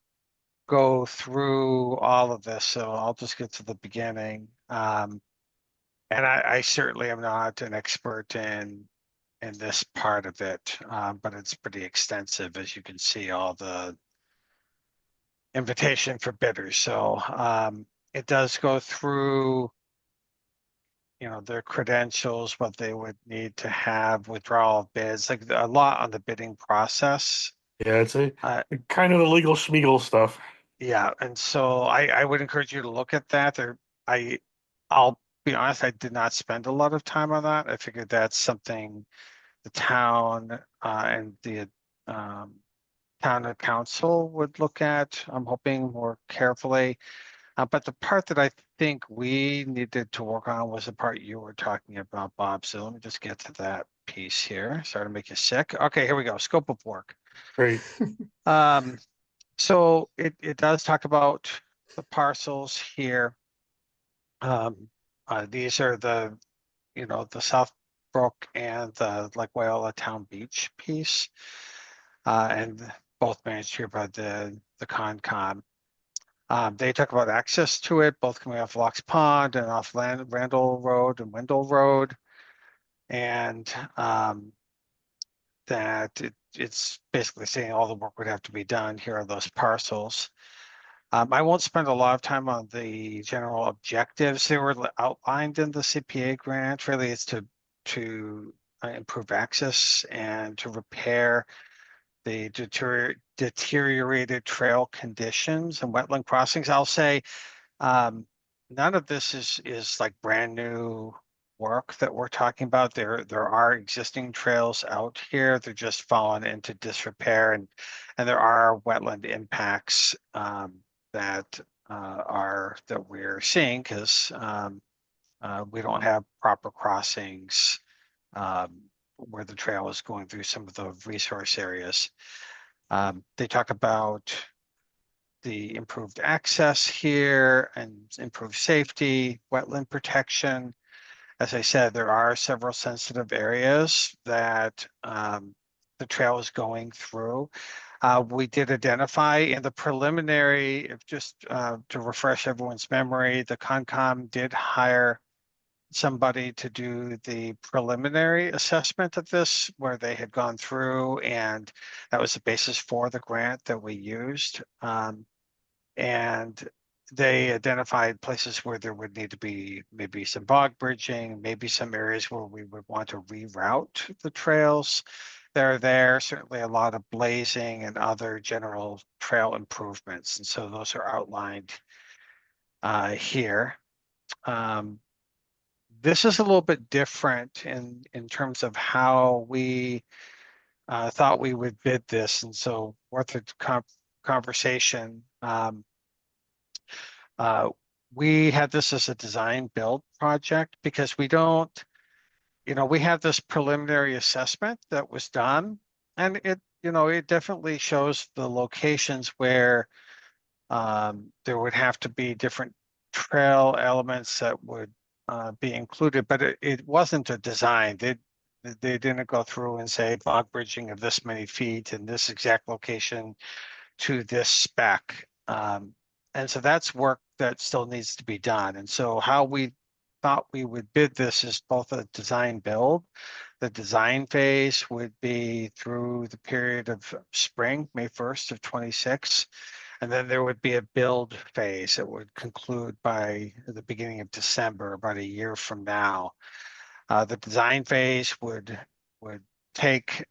go through all of this, so I'll just get to the beginning. And I certainly am not an expert in this part of it, but it's pretty extensive, as you can see, all the invitation for bidders. So it does go through, their credentials, what they would need to have, withdrawal of bids, like a lot on the bidding process. Yeah, it's a Uh, kind of the legal schmiegel stuff. yeah, and so I would encourage you to look at that. I'll be honest, I did not spend a lot of time on that. I figured that's something the town and the town and council would look at, I'm hoping, more carefully. But the part that I think we needed to work on was the part you were talking about, Bob. So let me just get to that piece here. Sorry to make you sick. Okay, here we go. Scope of work. Great. So it does talk about the parcels here. These are the Southbrook and the Lake Wyola Town Beach piece, and both managed here by the Concom. They talk about access to it, both coming off Locks Pond and off Randall Road and Wendell Road, and that it's basically saying all the work would have to be done. Here are those parcels. I won't spend a lot of time on the general objectives. They were outlined in the CPA grant. Really, it's to improve access and to repair the deteriorated trail conditions and wetland crossings. I'll say none of this is like brand new work that we're talking about. There are existing trails out here. They're just fallen into disrepair, and there are wetland impacts that that we're seeing, because we don't have proper crossings where the trail is going through some of the resource areas. They talk about the improved access here and improved safety, wetland protection. As I said, there are several sensitive areas that the trail is going through. We did identify in the preliminary, if just to refresh everyone's memory, the Concom did hire somebody to do the preliminary assessment of this, where they had gone through, and that was the basis for the grant that we used. And they identified places where there would need to be maybe some bog bridging, maybe some areas where we would want to reroute the trails that are there, certainly a lot of blazing and other general trail improvements. And so those are outlined here. This is a little bit different in terms of how we thought we would bid this, and so worth a conversation. We had this as a design build project because we don't, we have this preliminary assessment that was done, and it definitely shows the locations where there would have to be different trail elements that would be included, but it wasn't a design. They didn't go through and say bog bridging of this many feet in this exact location to this spec. And so that's work that still needs to be done. And so how we thought we would bid this is both a design build. The design phase would be through the period of spring, May 1st of 26. And then there would be a build phase that would conclude by the beginning of December, about a year from now. The design phase would take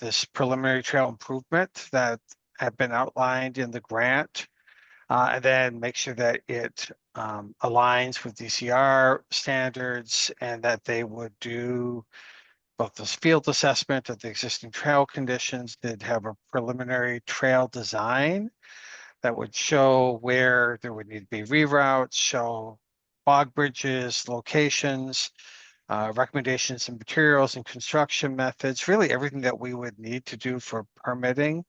this preliminary trail improvement that had been outlined in the grant, and then make sure that it aligns with DCR standards, and that they would do both this field assessment of the existing trail conditions. They'd have a preliminary trail design that would show where there would need to be reroutes, show bog bridges, locations, recommendations and materials and construction methods, really everything that we would need to do for permitting,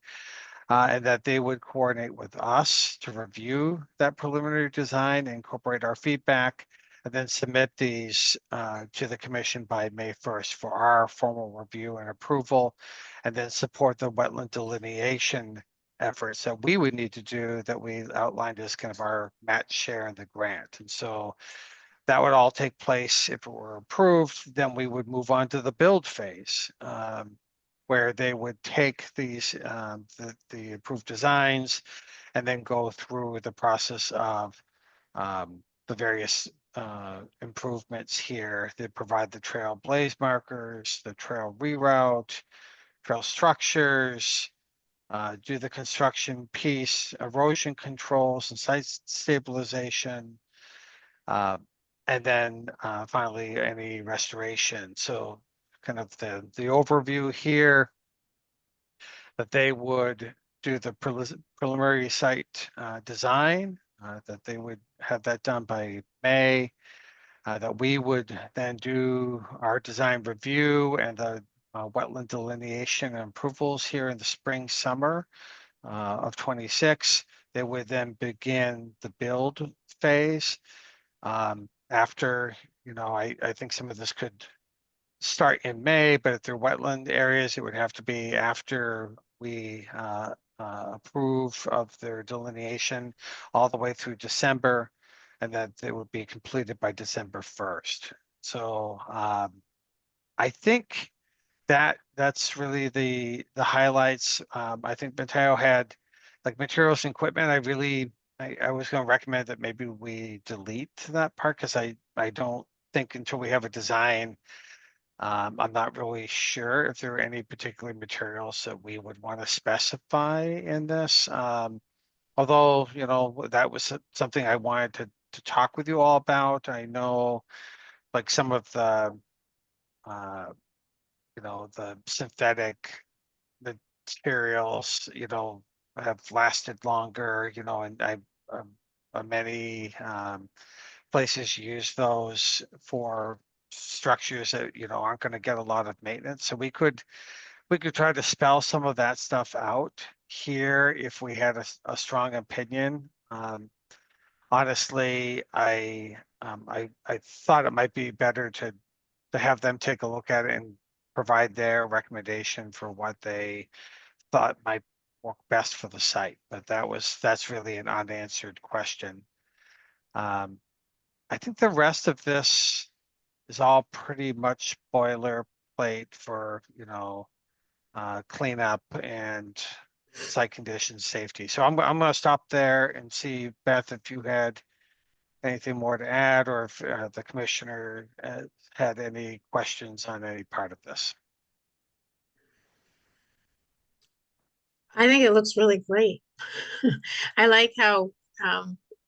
and that they would coordinate with us to review that preliminary design, incorporate our feedback, and then submit these to the commission by May 1st for our formal review and approval, and then support the wetland delineation efforts that we would need to do that we outlined as kind of our match share in the grant. And so that would all take place. If it were approved, then we would move on to the build phase, where they would take these the approved designs and then go through the process of the various improvements here. They provide the trail blaze markers, the trail reroute, trail structures, do the construction piece, erosion controls and site stabilization, and then finally any restoration. So kind of the overview here, that they would do the preliminary site design, that they would have that done by May, that we would then do our design review and the wetland delineation and approvals here in the spring, summer of 26. They would then begin the build phase. After, I think some of this could start in May, but if they're wetland areas, it would have to be after we approve of their delineation all the way through December, and that they would be completed by December 1st. So I think that's really the highlights. I think Mateo had like materials and equipment. I was going to recommend that maybe we delete that part, because I don't think until we have a design, I'm not really sure if there are any particular materials that we would want to specify in this. Although, that was something I wanted to talk with you all about. I know like some of the, the synthetic materials, have lasted longer, and I'm many places use those for structures that, you know, aren't going to get a lot of maintenance. So we could try to spell some of that stuff out here if we had a strong opinion. Honestly, I thought it might be better to have them take a look at it and provide their recommendation for what they thought might work best for the site, but that's really an unanswered question. I think the rest of this is all pretty much boilerplate for, you know, cleanup and site conditions, safety. So I'm gonna stop there and see, Beth, if you had anything more to add, or if the commissioner had any questions on any part of this. I think it looks really great. I like how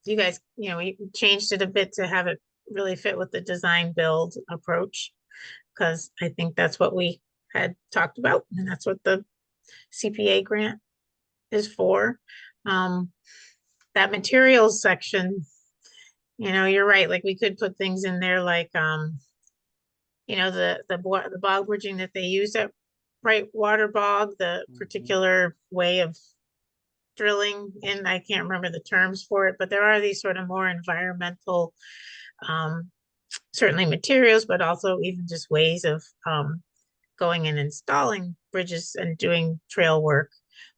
you guys, you know, we changed it a bit to have it really fit with the design build approach, because I think that's what we had talked about, and that's what the CPA grant is for. That materials section, you know, you're right, like we could put things in there like you know, the bog bridging that they use at Brightwater Bog, the particular way of drilling, and I can't remember the terms for it, but there are these sort of more environmental, certainly materials, but also even just ways of going and installing bridges and doing trail work.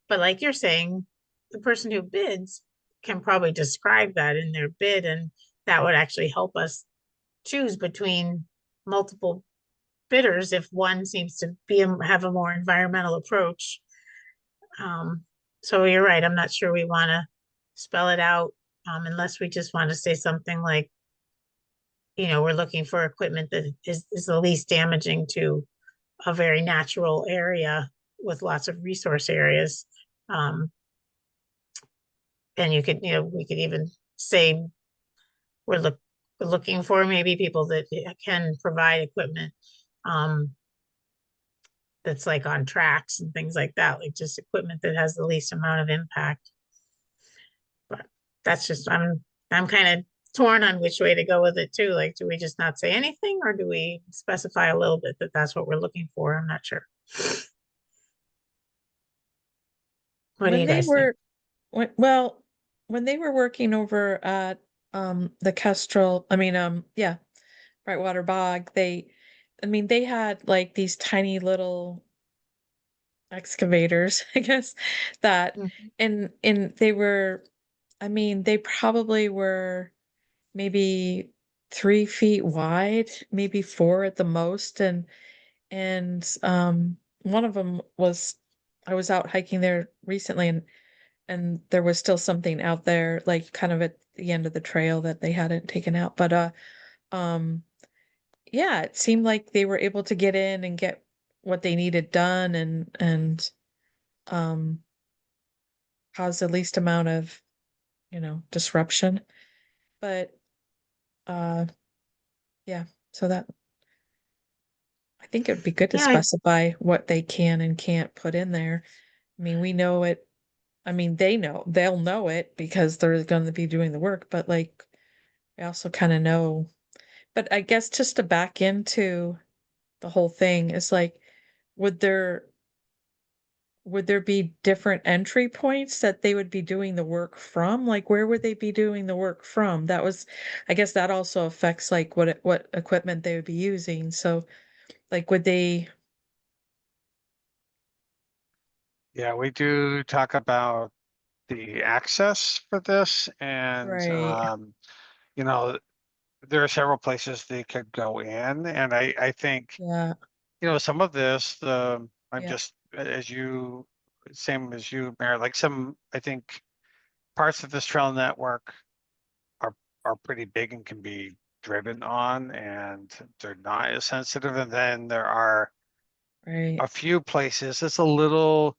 But like you're saying, the person who bids can probably describe that in their bid, and that would actually help us choose between multiple bidders if one seems to have a more environmental approach. So you're right. I'm not sure we want to spell it out, unless we just want to say something like, you know, we're looking for equipment that is the least damaging to a very natural area with lots of resource areas. And you could, you know, we could even say we're looking for maybe people that can provide equipment that's like on tracks and things like that, like just equipment that has the least amount of impact. But that's just, I'm kind of torn on which way to go with it too. Like, do we just not say anything, or do we specify a little bit that that's what we're looking for? I'm not sure. What do you guys think? Well, when they were working over at the Kestrel, yeah, Brightwater Bog, they had like these tiny little excavators, I guess, that and they were, they probably were maybe 3 feet wide, maybe 4 at the most, and one of them was, I was out hiking there recently, and there was still something out there, like kind of at the end of the trail that they hadn't taken out. But um, yeah, it seemed like they were able to get in and get what they needed done, and um cause the least amount of, disruption. But uh, yeah, so that I think it'd be good to Yeah, specify what they can and can't put in there. We know it. They'll know it because they're going to be doing the work, but like, I also kind of know. But I guess just to back into the whole thing is like, would there would there be different entry points that they would be doing the work from? Like, where would they be doing the work from? I guess that also affects like what equipment they would be using. So, like, would they? Yeah, we do talk about the access for this, and Right. you know, there are several places they could go in, and I think, Yeah. you know, some of this, I'm Yeah. just same as you, Mayor, like I think parts of this trail network are pretty big and can be driven on, and they're not as sensitive. And then there are Right. a few places, it's a little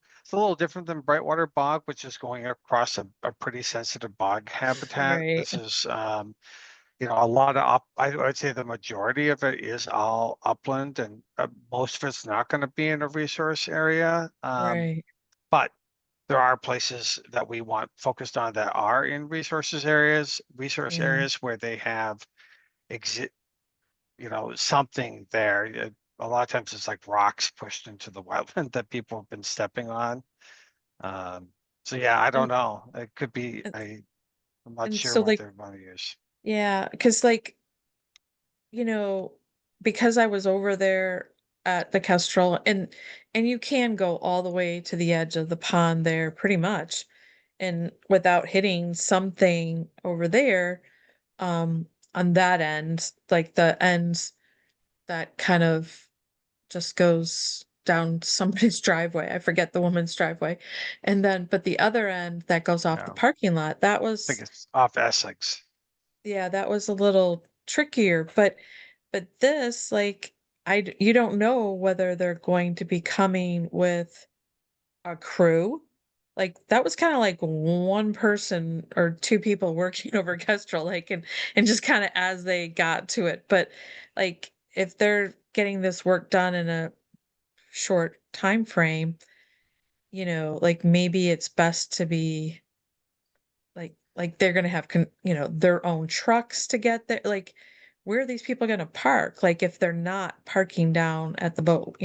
different than Brightwater Bog, which is going across a pretty sensitive bog habitat. Right. This is, you know, a lot of I would say the majority of it is all upland, and most of it's not going to be in a resource area. Right. But there are places that we want focused on that are in resource Mm. areas where they have something there. A lot of times it's like rocks pushed into the wetland that people have been stepping on. So yeah, I don't And- know. It could be, and- I'm not and sure so, what like, they're going to use. yeah, because like, because I was over there at the Kestrel, and you can go all the way to the edge of the pond there pretty much, and without hitting something over there, on that end, like the ends that kind of just goes down somebody's driveway. I forget the woman's driveway. And then, but the other end that goes off the Yeah. parking lot, that I was, think it's off Essex. yeah, that was a little trickier. But this, like, you don't know whether they're going to be coming with a crew. Like that was kind of like one person or two people working over Kestrel Lake, and just kind of as they got to it. But like if they're getting this work done in a short time frame, like maybe it's best to be like they're gonna have their own trucks to get there. Like where are these people gonna park? Like if they're not parking down at the boat,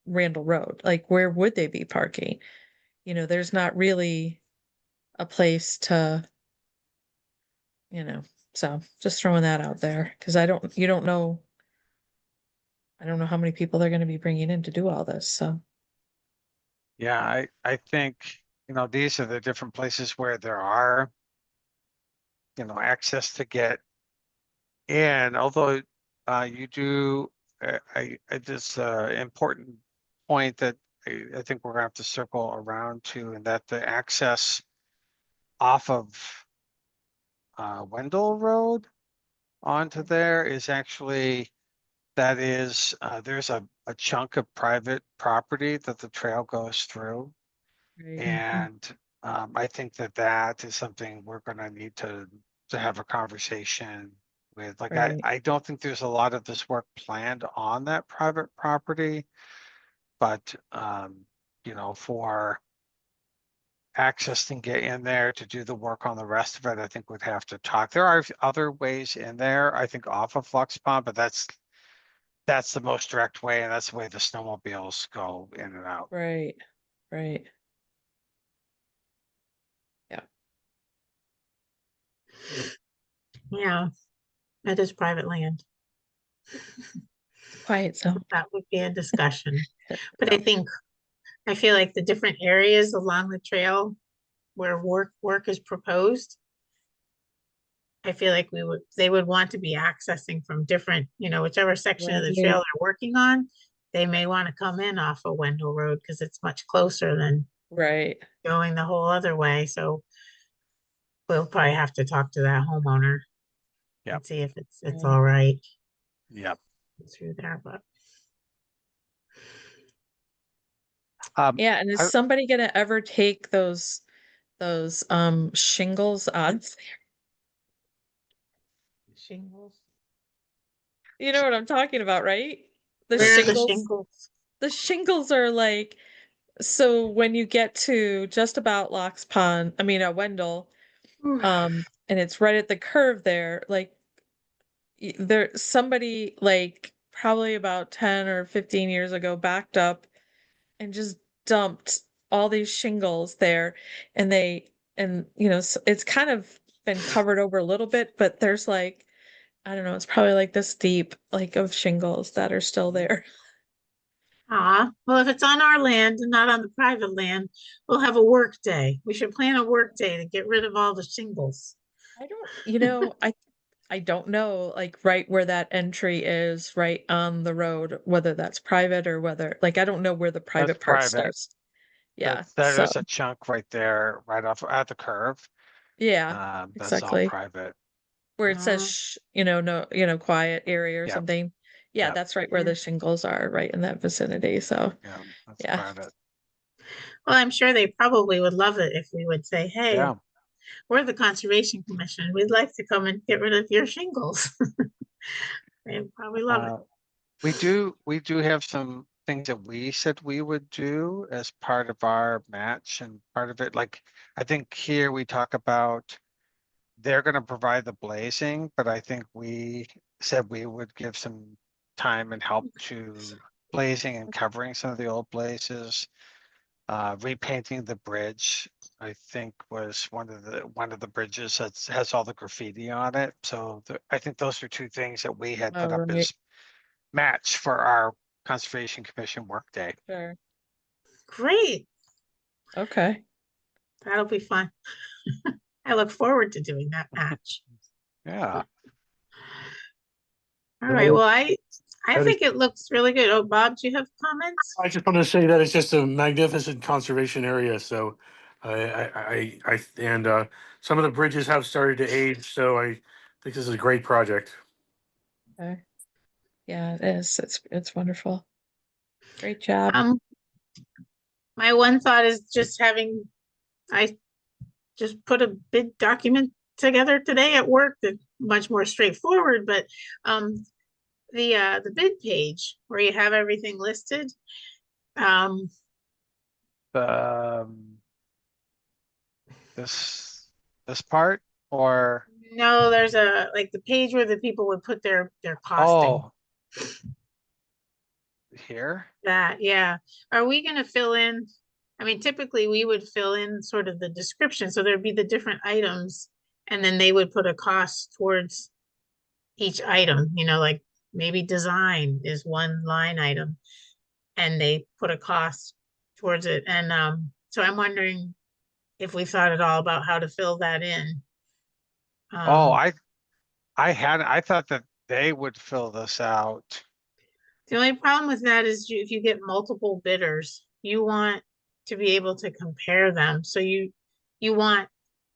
Randall Road, like where would they be parking? There's not really a place to, so just throwing that out there because you don't know. I don't know how many people they're going to be bringing in to do all this. So, Yeah, I think, these are the different places where there are, access to get in, although you do, it's an important point that I think we're gonna have to circle around to, and that the access off of Wendell Road onto there is actually, there's a chunk of private property that the trail goes through. right. And I think that is something we're gonna need to have a conversation with. Like, Right. I don't think there's a lot of this work planned on that private property. But for access and get in there to do the work on the rest of it, I think we'd have to talk. There are other ways in there, I think, off of Flux Pond, but that's the most direct way, and that's the way the snowmobiles go in and out. Right. Right. Yeah. Yeah, that is private land. Quiet zone. That would be a discussion. But I feel like the different areas along the trail where work is proposed, I feel like they would want to be accessing from different, whichever section of the trail Right. they're working on, they may want to come in off of Wendell Road because it's much closer than Right. going the whole other way. So we'll probably have to talk to that homeowner Yep. and see if it's Right. all right Yep. through there, but Yeah. And is I- somebody going to ever take those shingles on? shingles. You know what I'm talking about, right? The Where are the shingles. shingles? The shingles are like, so when you get to just about Lox Pond, I mean, Wendell, and it's right at the curve there, like there somebody like probably about 10 or 15 years ago backed up and just dumped all these shingles there, and it's kind of been covered over a little bit, but there's like, I don't know, it's probably like this deep like of shingles that are still there. Well, if it's on our land and not on the private land, we'll have a work day. We should plan a work day to get rid of all the shingles. I don't, I don't know, like right where that entry is, right on the road, whether that's private or whether, like, I don't know where the private part private. starts. Yeah, There's so, a chunk right there, right off at the curve. yeah, That's all exactly. private. Where it says, Uh, no, quiet area or Yep. something. Yeah, Yep. that's right where the shingles are, right in that vicinity, so, Yeah, that's yeah. private. Well, I'm sure they probably would love it if we would say, hey, Yeah. we're the Conservation Commission. We'd like to come and get rid of your shingles. They probably love it. We do have some things that we said we would do as part of our match, and part of it, like, I think here we talk about they're gonna provide the blazing, but I think we said we would give some time and help to blazing and covering some of the old blazes. Repainting the bridge, I think was one of the bridges that has all the graffiti on it. So I think those are two things that we had Oh, put up right. as match for our Conservation Commission workday. Sure. Great, Okay. that'll be fun. I look forward to doing that match. Yeah. All No, right, well, I that is- think it looks really good. Oh, Bob, do you have comments? I just want to say that it's just a magnificent conservation area, so and some of the bridges have started to age, so I think this is a great project. Okay. Yeah, it is. It's wonderful. Great job. My one thought is just I just put a bid document together today at work that's much more straightforward, but the bid page where you have everything listed. Um, this part, or, No, there's like the page where the people would put their costing. oh, here? That, yeah. Are we gonna fill in? I mean, typically we would fill in sort of the description, so there'd be the different items, and then they would put a cost towards each item, like maybe design is one line item, and they put a cost towards it. And so I'm wondering if we thought at all about how to fill that in. Oh, Um, I thought that they would fill this out. The only problem with that is if you get multiple bidders, you want to be able to compare them. So you want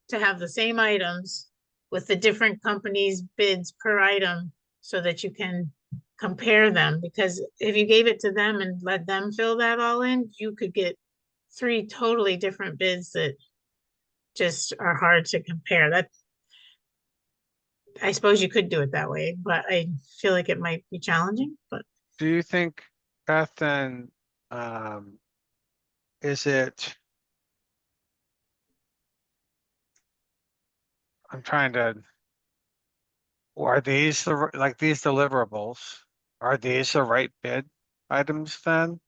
to have the same items with the different companies' bids per item so that you can compare them. Because if you gave it to them and let them fill that all in, you could get three totally different bids that just are hard to compare. That, I suppose you could do it that way, but I feel like it might be challenging, but. Do you think, Beth, then, um, is it? I'm trying to, are these like these deliverables? Are these the right bid items then?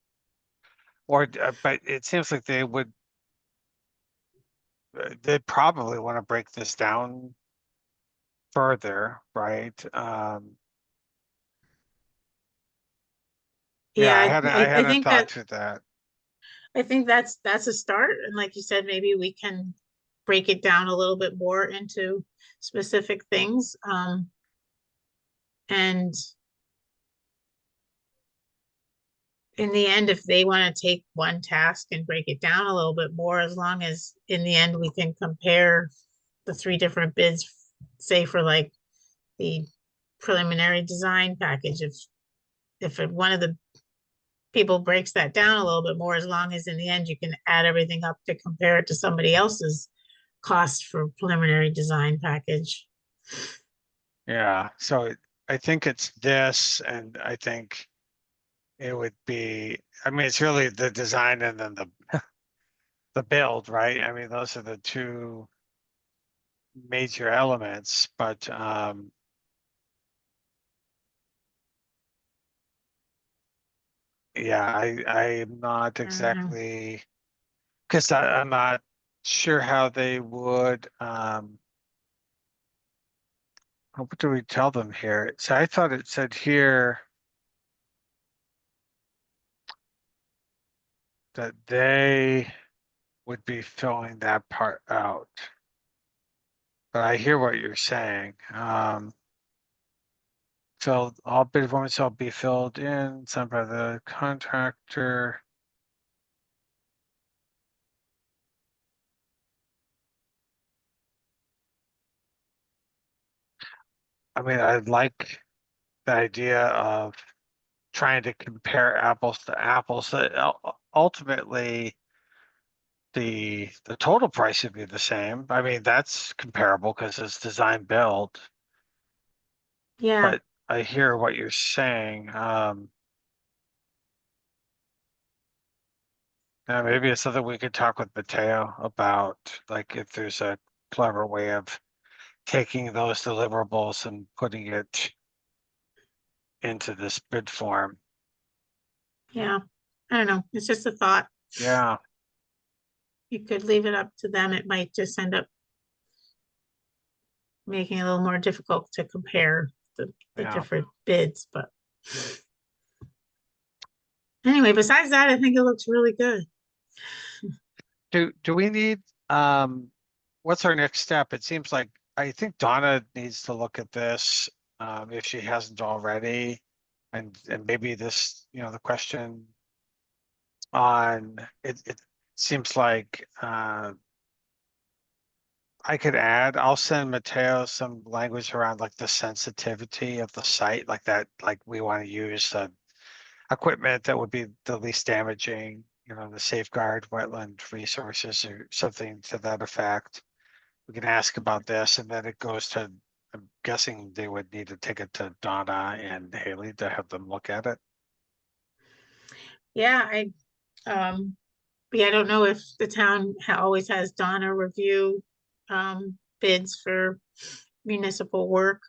Or, but it seems like they would, they'd probably want to break this down further, right? Yeah, I had a think thought that to that. I think that's a start. And like you said, maybe we can break it down a little bit more into specific things. And in the end, if they want to take one task and break it down a little bit more, as long as in the end we can compare the three different bids, say for like the preliminary design package, if one of the people breaks that down a little bit more, as long as in the end you can add everything up to compare it to somebody else's cost for preliminary design package. Yeah, so I think it's this, and I think it would be, I mean, it's really the design and then the build, right? I mean, those are the two major elements, but yeah, I'm not exactly, because I'm not sure how they would what do we tell them here? So I thought it said here that they would be filling that part out. But I hear what you're saying. So all bid forms shall be filled in, signed by the contractor. I mean, I like the idea of trying to compare apples to apples. Ultimately, the total price would be the same. I mean, that's comparable because it's design build. Yeah, But I hear what you're saying. Maybe it's something we could talk with Mateo about, like if there's a clever way of taking those deliverables and putting it into this bid form. Yeah, I don't know. It's just a thought. Yeah, You could leave it up to them. It might just end up making it a little more difficult to compare the Yeah. different bids, but anyway, besides that, I think it looks really good. do we need, what's our next step? It seems like, I think Donna needs to look at this, if she hasn't already. And maybe this, the question on, it seems like, I could add, I'll send Mateo some language around like the sensitivity of the site, like that, like we want to use the equipment that would be the least damaging, the safeguard wetland resources or something to that effect. We can ask about this and then it goes to, I'm guessing they would need to take it to Donna and Haley to have them look at it. Yeah, I don't know if the town always has Donna review bids for municipal work.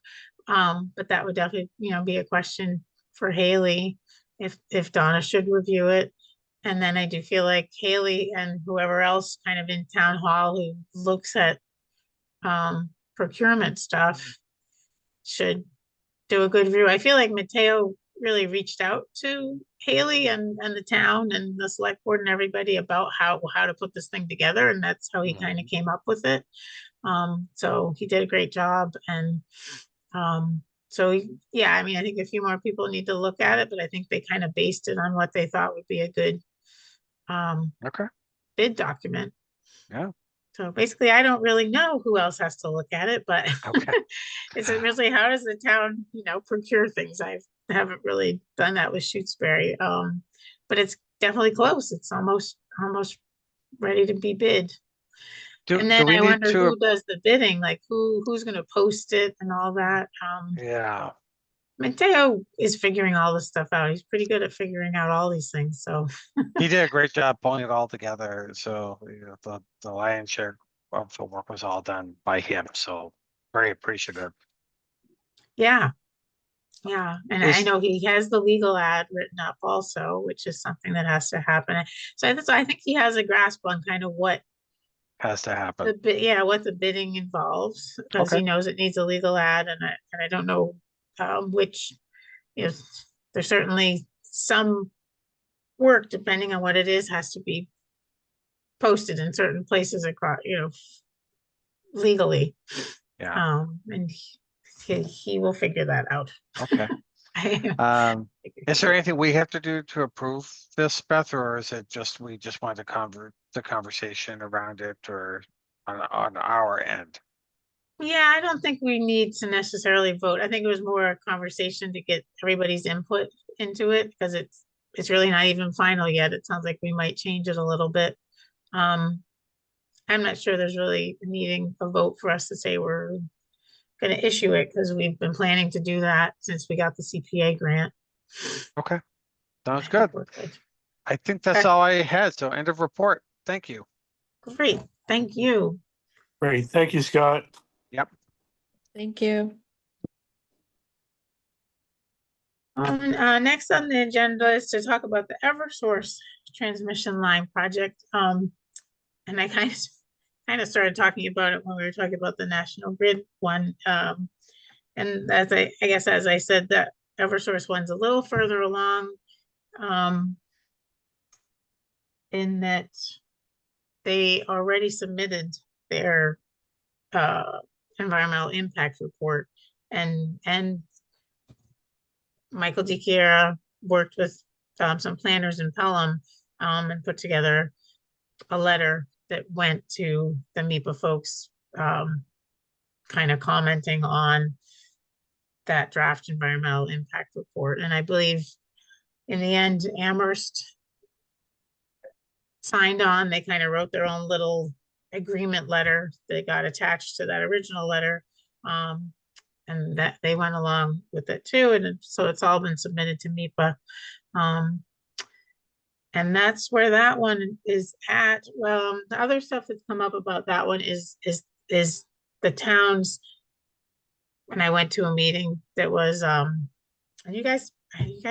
But that would definitely, be a question for Haley if Donna should review it. And then I do feel like Haley and whoever else kind of in town hall who looks at procurement stuff should do a good review. I feel like Mateo really reached out to Haley and the town and the select board and everybody about how to put this thing together, and that's how he kind of came up with it. So he did a great job, and yeah, I mean, I think a few more people need to look at it, but I think they kind of based it on what they thought would be a good Okay, bid document. yeah, So basically, I don't really know who else has to look at it, but okay. is it really, how does the town, procure things? I haven't really done that with Shutesbury. But it's definitely close. It's almost ready to be bid. And Do then we I need wonder to, who does the bidding, like who's gonna post it and all that. yeah, Mateo is figuring all this stuff out. He's pretty good at figuring out all these things, so. he did a great job pulling it all together. So, the lion's share of the work was all done by him. So very appreciative. Yeah. Yeah, and I Is, know he has the legal ad written up also, which is something that has to happen. So I think he has a grasp on kind of what has to happen. what the bidding involves, because Okay. he knows it needs a legal ad, and I don't know which, there's certainly some work, depending on what it is, has to be posted in certain places across, legally. Yeah, And he will figure that out. okay. Is there anything we have to do to approve this, Beth, or is it just, we just want to the conversation around it, or on our end? Yeah, I don't think we need to necessarily vote. I think it was more a conversation to get everybody's input into it, because it's really not even final yet. It sounds like we might change it a little bit. I'm not sure there's really needing a vote for us to say we're gonna issue it, because we've been planning to do that since we got the CPA grant. Okay, sounds good. We're good. I think that's Okay. all I had. So end of report. Thank you. Great, thank you. Great. Thank you, Scott. Yep. Thank you. Next on the agenda is to talk about the Eversource transmission line project. And I kind of started talking about it when we were talking about the National Grid one. And as I guess, as I said, that Eversource one's a little further along. In that they already submitted their environmental impact report, and Michael DiChiara worked with some planners in Pelham and put together a letter that went to the MEPA folks, kind of commenting on that draft environmental impact report. And I believe in the end, Amherst signed on. They kind of wrote their own little agreement letter that got attached to that original letter. And that they went along with it too. And so it's all been submitted to MEPA. And that's where that one is at. Well, the other stuff that's come up about that one is the towns. When I went to a meeting that was, and you guys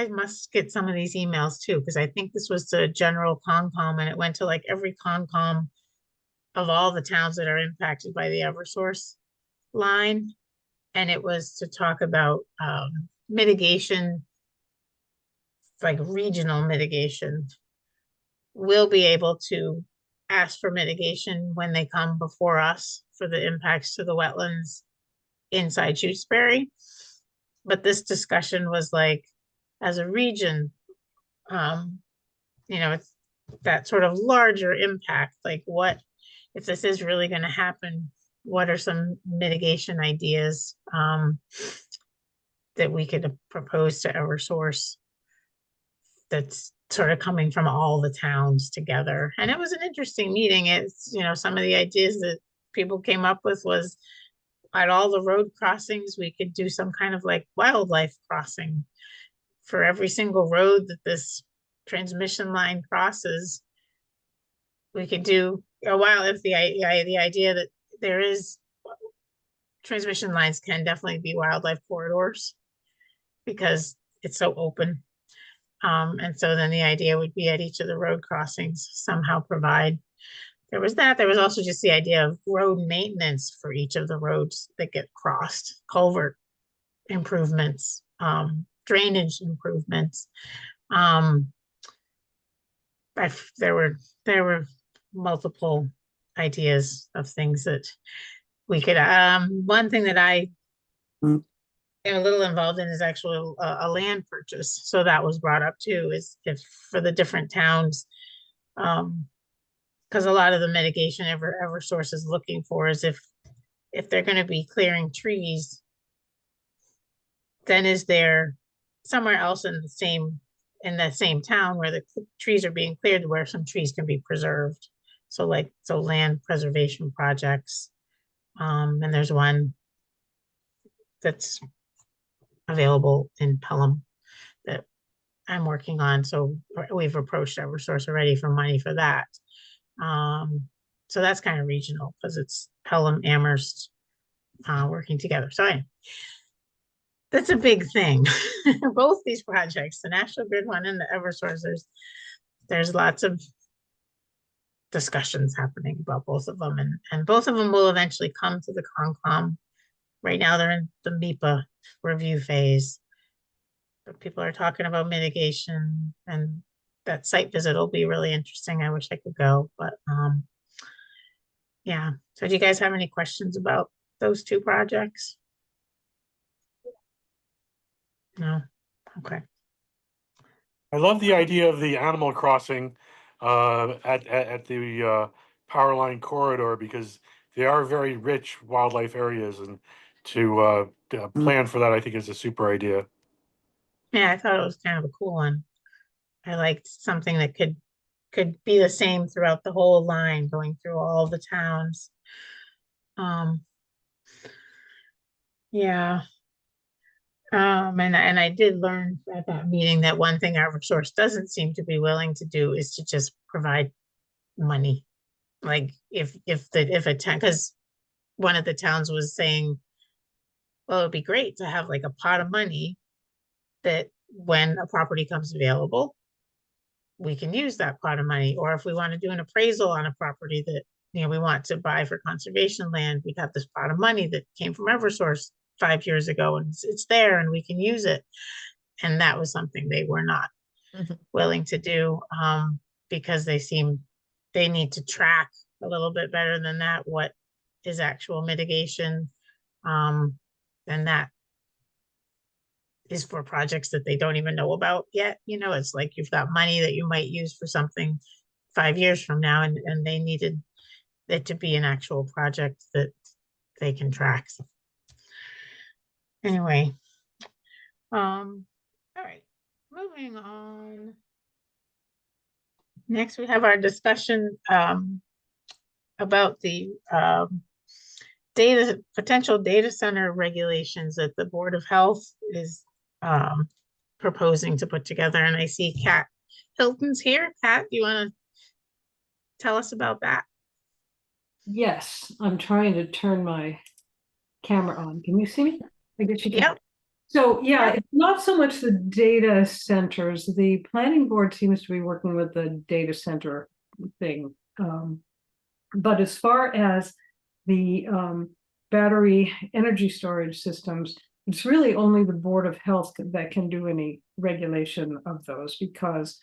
must get some of these emails too, because I think this was the general Concom and it went to like every Concom of all the towns that are impacted by the Eversource line. And it was to talk about mitigation, like regional mitigation. We'll be able to ask for mitigation when they come before us for the impacts to the wetlands inside Shutesbury. But this discussion was like, as a region, it's that sort of larger impact, like what, if this is really gonna happen, what are some mitigation ideas that we could propose to Eversource that's sort of coming from all the towns together. And it was an interesting meeting. It's, some of the ideas that people came up with was at all the road crossings, we could do some kind of like wildlife crossing for every single road that this transmission line crosses. We could do a while if the idea that there is transmission lines can definitely be wildlife corridors because it's so open. And so then the idea would be at each of the road crossings somehow provide. There was that. There was also just the idea of road maintenance for each of the roads that get crossed, culvert improvements, drainage improvements. There were multiple ideas of things that we could. One thing that I am a little involved in is actually a land purchase. So that was brought up too. Is if for the different towns. Because a lot of the mitigation Eversource is looking for is if they're going to be clearing trees, then is there somewhere else in the same town where the trees are being cleared where some trees can be preserved? So land preservation projects. And there's one that's available in Pelham that I'm working on. So we've approached Eversource already for money for that. So that's kind of regional because it's Pelham, Amherst, working together. So anyway, that's a big thing. Both these projects, the National Grid one and the Eversource, there's lots of discussions happening about both of them, and both of them will eventually come to the Concom. Right now they're in the MEPA review phase, but people are talking about mitigation, and that site visit will be really interesting. I wish I could go, but yeah. So do you guys have any questions about those two projects? No? Okay. I love the idea of the Animal Crossing at the power line corridor because they are very rich wildlife areas, and to plan for that, I think is a super idea. Yeah, I thought it was kind of a cool one. I liked something that could be the same throughout the whole line, going through all the towns. Yeah. And I did learn at that meeting that one thing Eversource doesn't seem to be willing to do is to just provide money. Like if a town, because one of the towns was saying, well, it'd be great to have like a pot of money that when a property comes available, we can use that pot of money. Or if we want to do an appraisal on a property that we want to buy for conservation land, we'd have this pot of money that came from Eversource 5 years ago, and it's there and we can use it. And that was something they were not willing to do, because they need to track a little bit better than that what is actual mitigation, and that is for projects that they don't even know about yet. It's like you've got money that you might use for something 5 years from now, and they needed it to be an actual project that they can track. Anyway, all right, moving on. Next, we have our discussion about the potential data center regulations that the Board of Health is proposing to put together. And I see Kat Hilton's here. Pat, do you want to tell us about that? Yes, I'm trying to turn my camera on. Can you see me? I guess you can. Yep. So yeah, Yep. it's not so much the data centers. The planning board seems to be working with the data center thing. But as far as the battery energy storage systems, it's really only the Board of Health that can do any regulation of those, because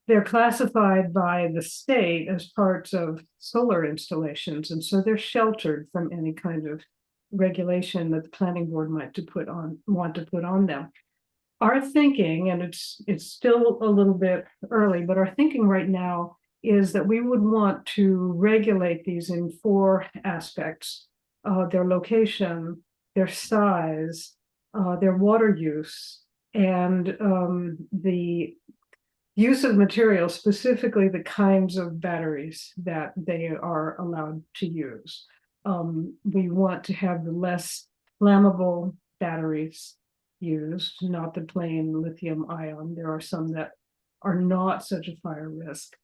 they're classified by the state as parts of solar installations, and so they're sheltered from any kind of regulation that the planning board want to put on them. Our thinking, and it's still a little bit early, but our thinking right now is that we would want to regulate these in 4 aspects: their location, their size, their water use, and the use of materials, specifically the kinds of batteries that they are allowed to use. We want to have the less flammable batteries used, not the plain lithium ion. There are some that are not such a fire risk.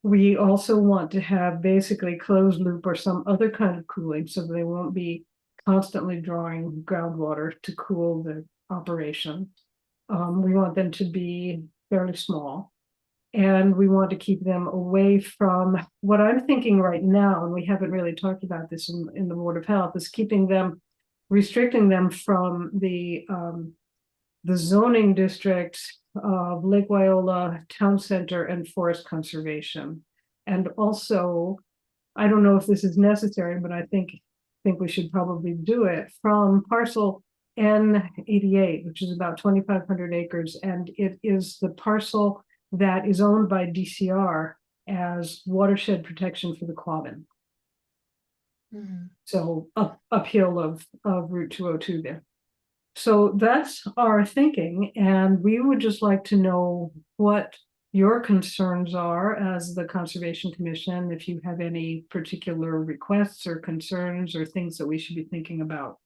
We also want to have basically closed loop or some other kind of cooling, so they won't be constantly drawing groundwater to cool the operation. We want them to be fairly small. And we want to keep them away from what I'm thinking right now, and we haven't really talked about this in the Board of Health, is restricting them from the zoning districts of Lake Wyola, Town Center, and Forest Conservation. And also, I don't know if this is necessary, but I think we should probably do it from parcel N88, which is about 2,500 acres, and it is the parcel that is owned by DCR as watershed protection for the Quabbin. So uphill of Route 202 there. So that's our thinking, and we would just like to know what your concerns are as the Conservation Commission, if you have any particular requests or concerns or things that we should be thinking about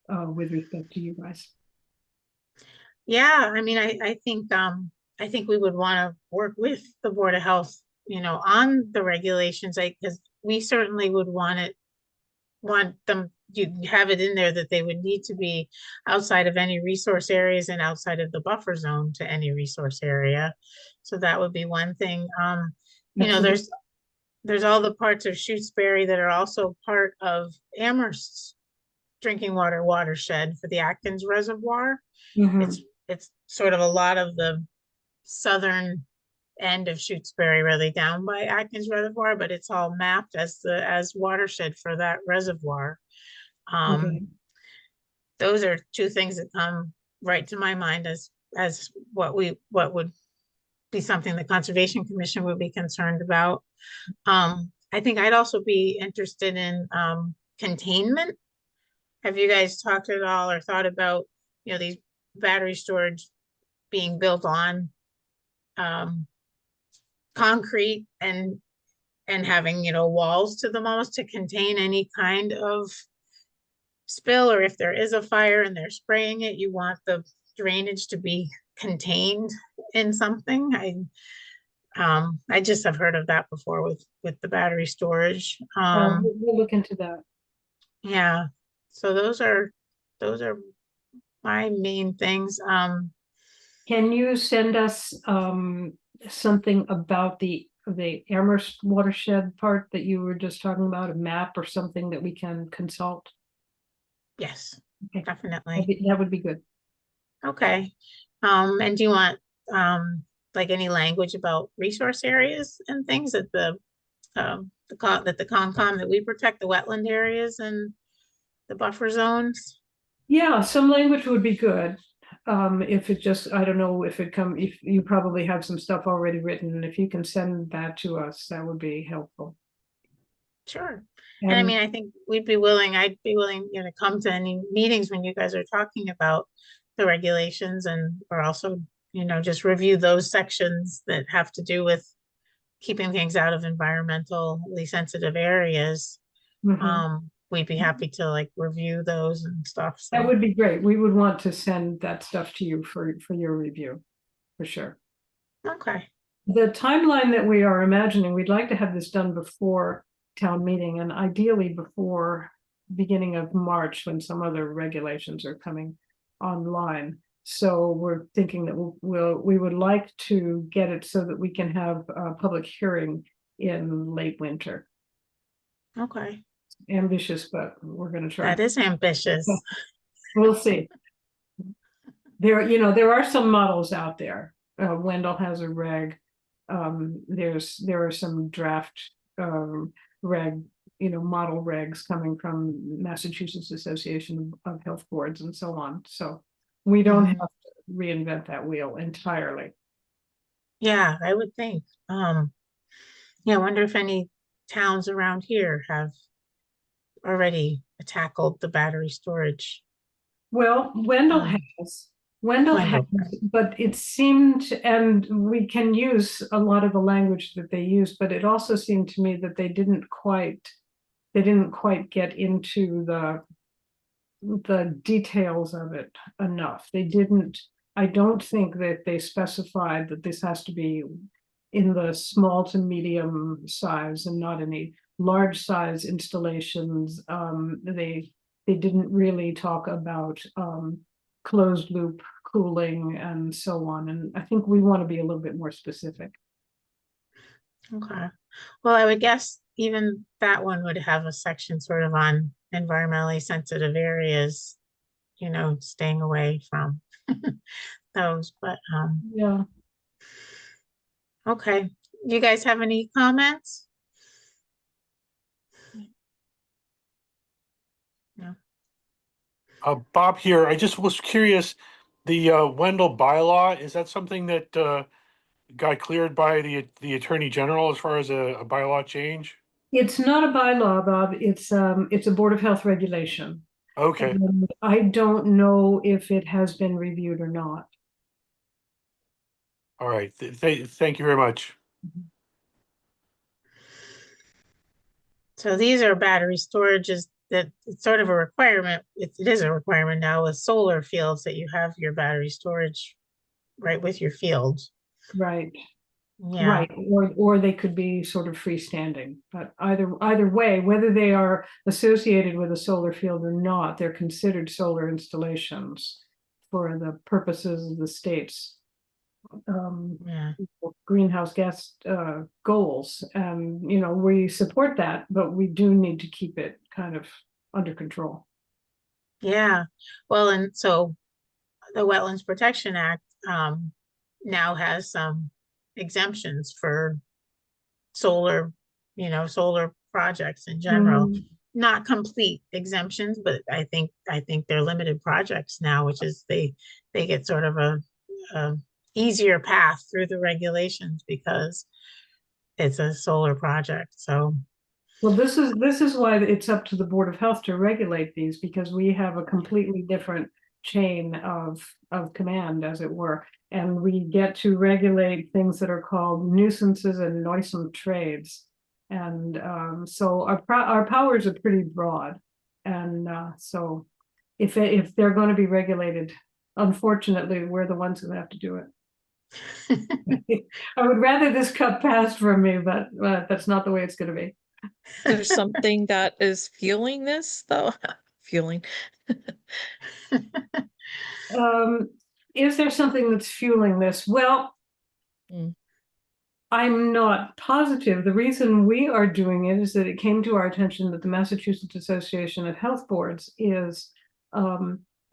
with respect to you guys. Yeah, I mean, I think we would want to work with the Board of Health, on the regulations, because we certainly would want them, you have it in there that they would need to be outside of any resource areas and outside of the buffer zone to any resource area. So that would be one thing. There's all the parts of Shutesbury that are also part of Amherst's drinking water watershed for the Atkins Reservoir. It's sort of a lot of the southern end of Shutesbury, really down by Atkins Reservoir, but it's all mapped as watershed for that reservoir. Those are 2 things that come right to my mind as what would be something the Conservation Commission would be concerned about. I think I'd also be interested in containment. Have you guys talked at all or thought about, these battery storage being built on concrete and having, walls to them almost to contain any kind of spill, or if there is a fire and they're spraying it, you want the drainage to be contained in something. I just have heard of that before with the battery storage. We'll look into that. Yeah, so those are my main things. Can you send us something about the Amherst watershed part that you were just talking about, a map or something that we can consult? Yes, Okay. definitely. That would be good. Okay. And do you want like any language about resource areas and things that the Concom, that we protect the wetland areas and the buffer zones? Yeah, some language would be good. If it just, I don't know if you probably have some stuff already written, and if you can send that to us, that would be helpful. Sure. And I mean, I think I'd be willing, to come to any meetings when you guys are talking about the regulations, and or also, just review those sections that have to do with keeping things out of environmentally sensitive areas. We'd be happy to review those and stuff. So. That would be great. We would want to send that stuff to you for your review, for sure. Okay. the timeline that we are imagining, we'd like to have this done before town meeting and ideally before beginning of March when some other regulations are coming online. So we're thinking that we would like to get it so that we can have a public hearing in late winter. Okay, Ambitious, but we're gonna try. that is ambitious. We'll see. There are some models out there. Wendell has a reg. There are some draft reg, model regs coming from Massachusetts Association of Health Boards and so on. So we don't have to reinvent that wheel entirely. Yeah, I would think. Yeah, I wonder if any towns around here have already tackled the battery storage. Well, Wendell Um, has, but it seemed, and we can use a lot of the language that they used, but it also seemed to me that they didn't quite get into the details of it enough. I don't think that they specified that this has to be in the small to medium size and not any large size installations. They didn't really talk about closed loop cooling and so on. And I think we want to be a little bit more specific. Okay, well, I would guess even that one would have a section sort of on environmentally sensitive areas, staying away from those, but, Yeah. okay. You guys have any comments? No. Bob here, I just was curious, the Wendell bylaw, is that something that got cleared by the Attorney General as far as a bylaw change? It's not a bylaw, Bob. It's a Board of Health regulation. Okay, And I don't know if it has been reviewed or not. all right, thank you very much. So these are battery storages that it's sort of a requirement. It is a requirement now with solar fields that you have your battery storage right with your field. Right. Yeah, Right, or they could be sort of freestanding, but either way, whether they are associated with a solar field or not, they're considered solar installations for the purposes of the state's yeah. greenhouse gas goals. And we support that, but we do need to keep it kind of under control. Yeah, well, and so the Wetlands Protection Act now has some exemptions for solar, solar projects in general. Not complete exemptions, but I think they're limited projects now, which is they get sort of a easier path through the regulations because it's a solar project. So Well, this is why it's up to the Board of Health to regulate these, because we have a completely different chain of command, as it were. And we get to regulate things that are called nuisances and noisome trades. And so our powers are pretty broad. And so if they're going to be regulated, unfortunately, we're the ones who have to do it. I would rather this cut passed from me, but that's not the way it's going to be. There's something that is fueling this, though. Fueling. Is there something that's fueling this? Well, I'm not positive. The reason we are doing it is that it came to our attention that the Massachusetts Association of Health Boards is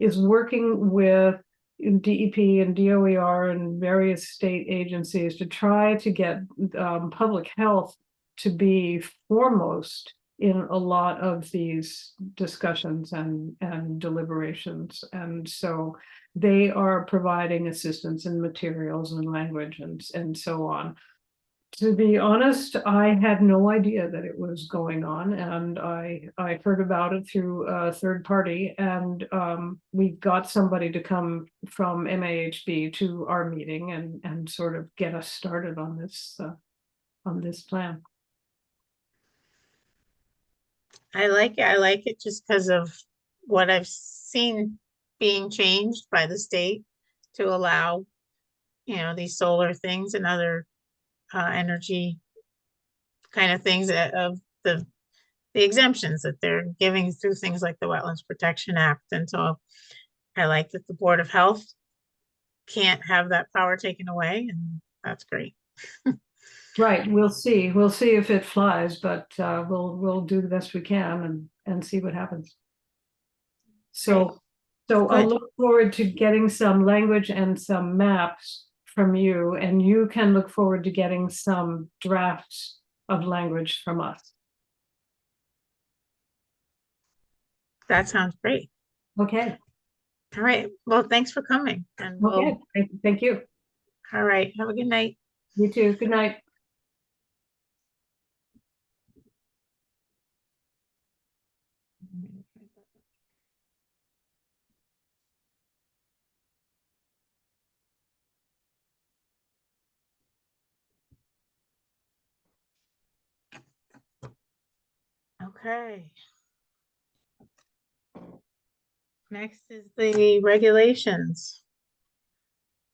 working with DEP and DOER and various state agencies to try to get public health to be foremost in a lot of these discussions and deliberations. And so they are providing assistance in materials and language and so on. To be honest, I had no idea that it was going on, and I heard about it through a third party, and we got somebody to come from MAHB to our meeting and sort of get us started on this plan. I like it. I like it just because of what I've seen being changed by the state to allow, these solar things and other energy kind of things of the exemptions that they're giving through things like the Wetlands Protection Act. And so I like that the Board of Health can't have that power taken away, and that's great. Right, we'll see if it flies, but we'll do the best we can and see what happens. So I'll Good. look forward to getting some language and some maps from you, and you can look forward to getting some drafts of language from us. That sounds great. Okay, All right. Well, thanks for coming. And we'll, okay, thank you. all right. Have a good night. You too, good night. Okay. Next is the regulations,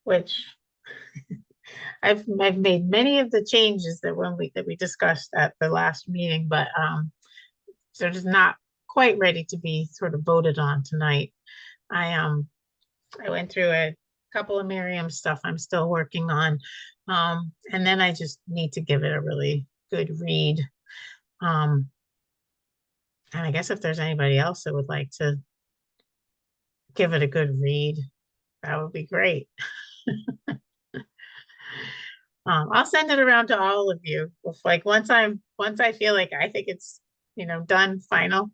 which I've made many of the changes that we discussed at the last meeting, but they're just not quite ready to be sort of voted on tonight. I went through a couple of Miriam stuff I'm still working on. And then I just need to give it a really good read. And I guess if there's anybody else that would like to give it a good read, that would be great. I'll send it around to all of you. Like once I feel like I think it's, done, final,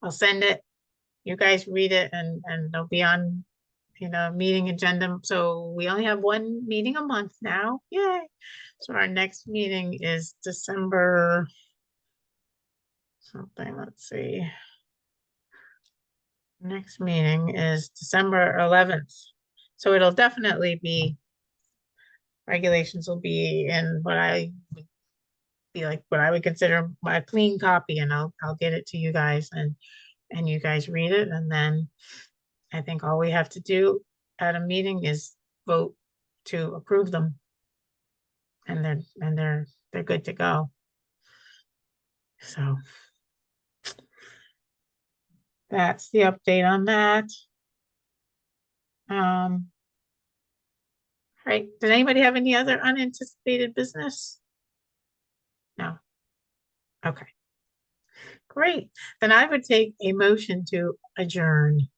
I'll send it. You guys read it and it'll be on, meeting agenda. So we only have one meeting a month now. Yay. So our next meeting is December something, let's see. Next meeting is December 11th. So it'll definitely be, regulations will be in what I would be like, what I would consider my clean copy, and I'll get it to you guys and you guys read it. And then I think all we have to do at a meeting is vote to approve them. And they're good to go. So that's the update on that. Right, did anybody have any other unanticipated business? No. Okay. Great, then I would take a motion to adjourn.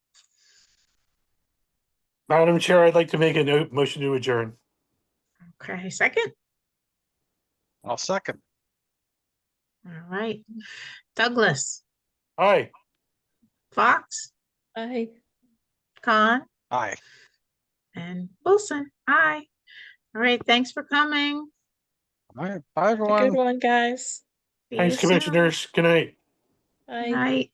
Madam Chair, I'd like to make a motion to adjourn. Okay, second? I'll second. All right. Douglas, Aye. Fox, Bye. Khan, Aye. and Wilson. Aye. All right, thanks for coming. All right, bye, Have a everyone. good one, guys. See Thanks, you soon. Commissioners. Good night. Bye. Night.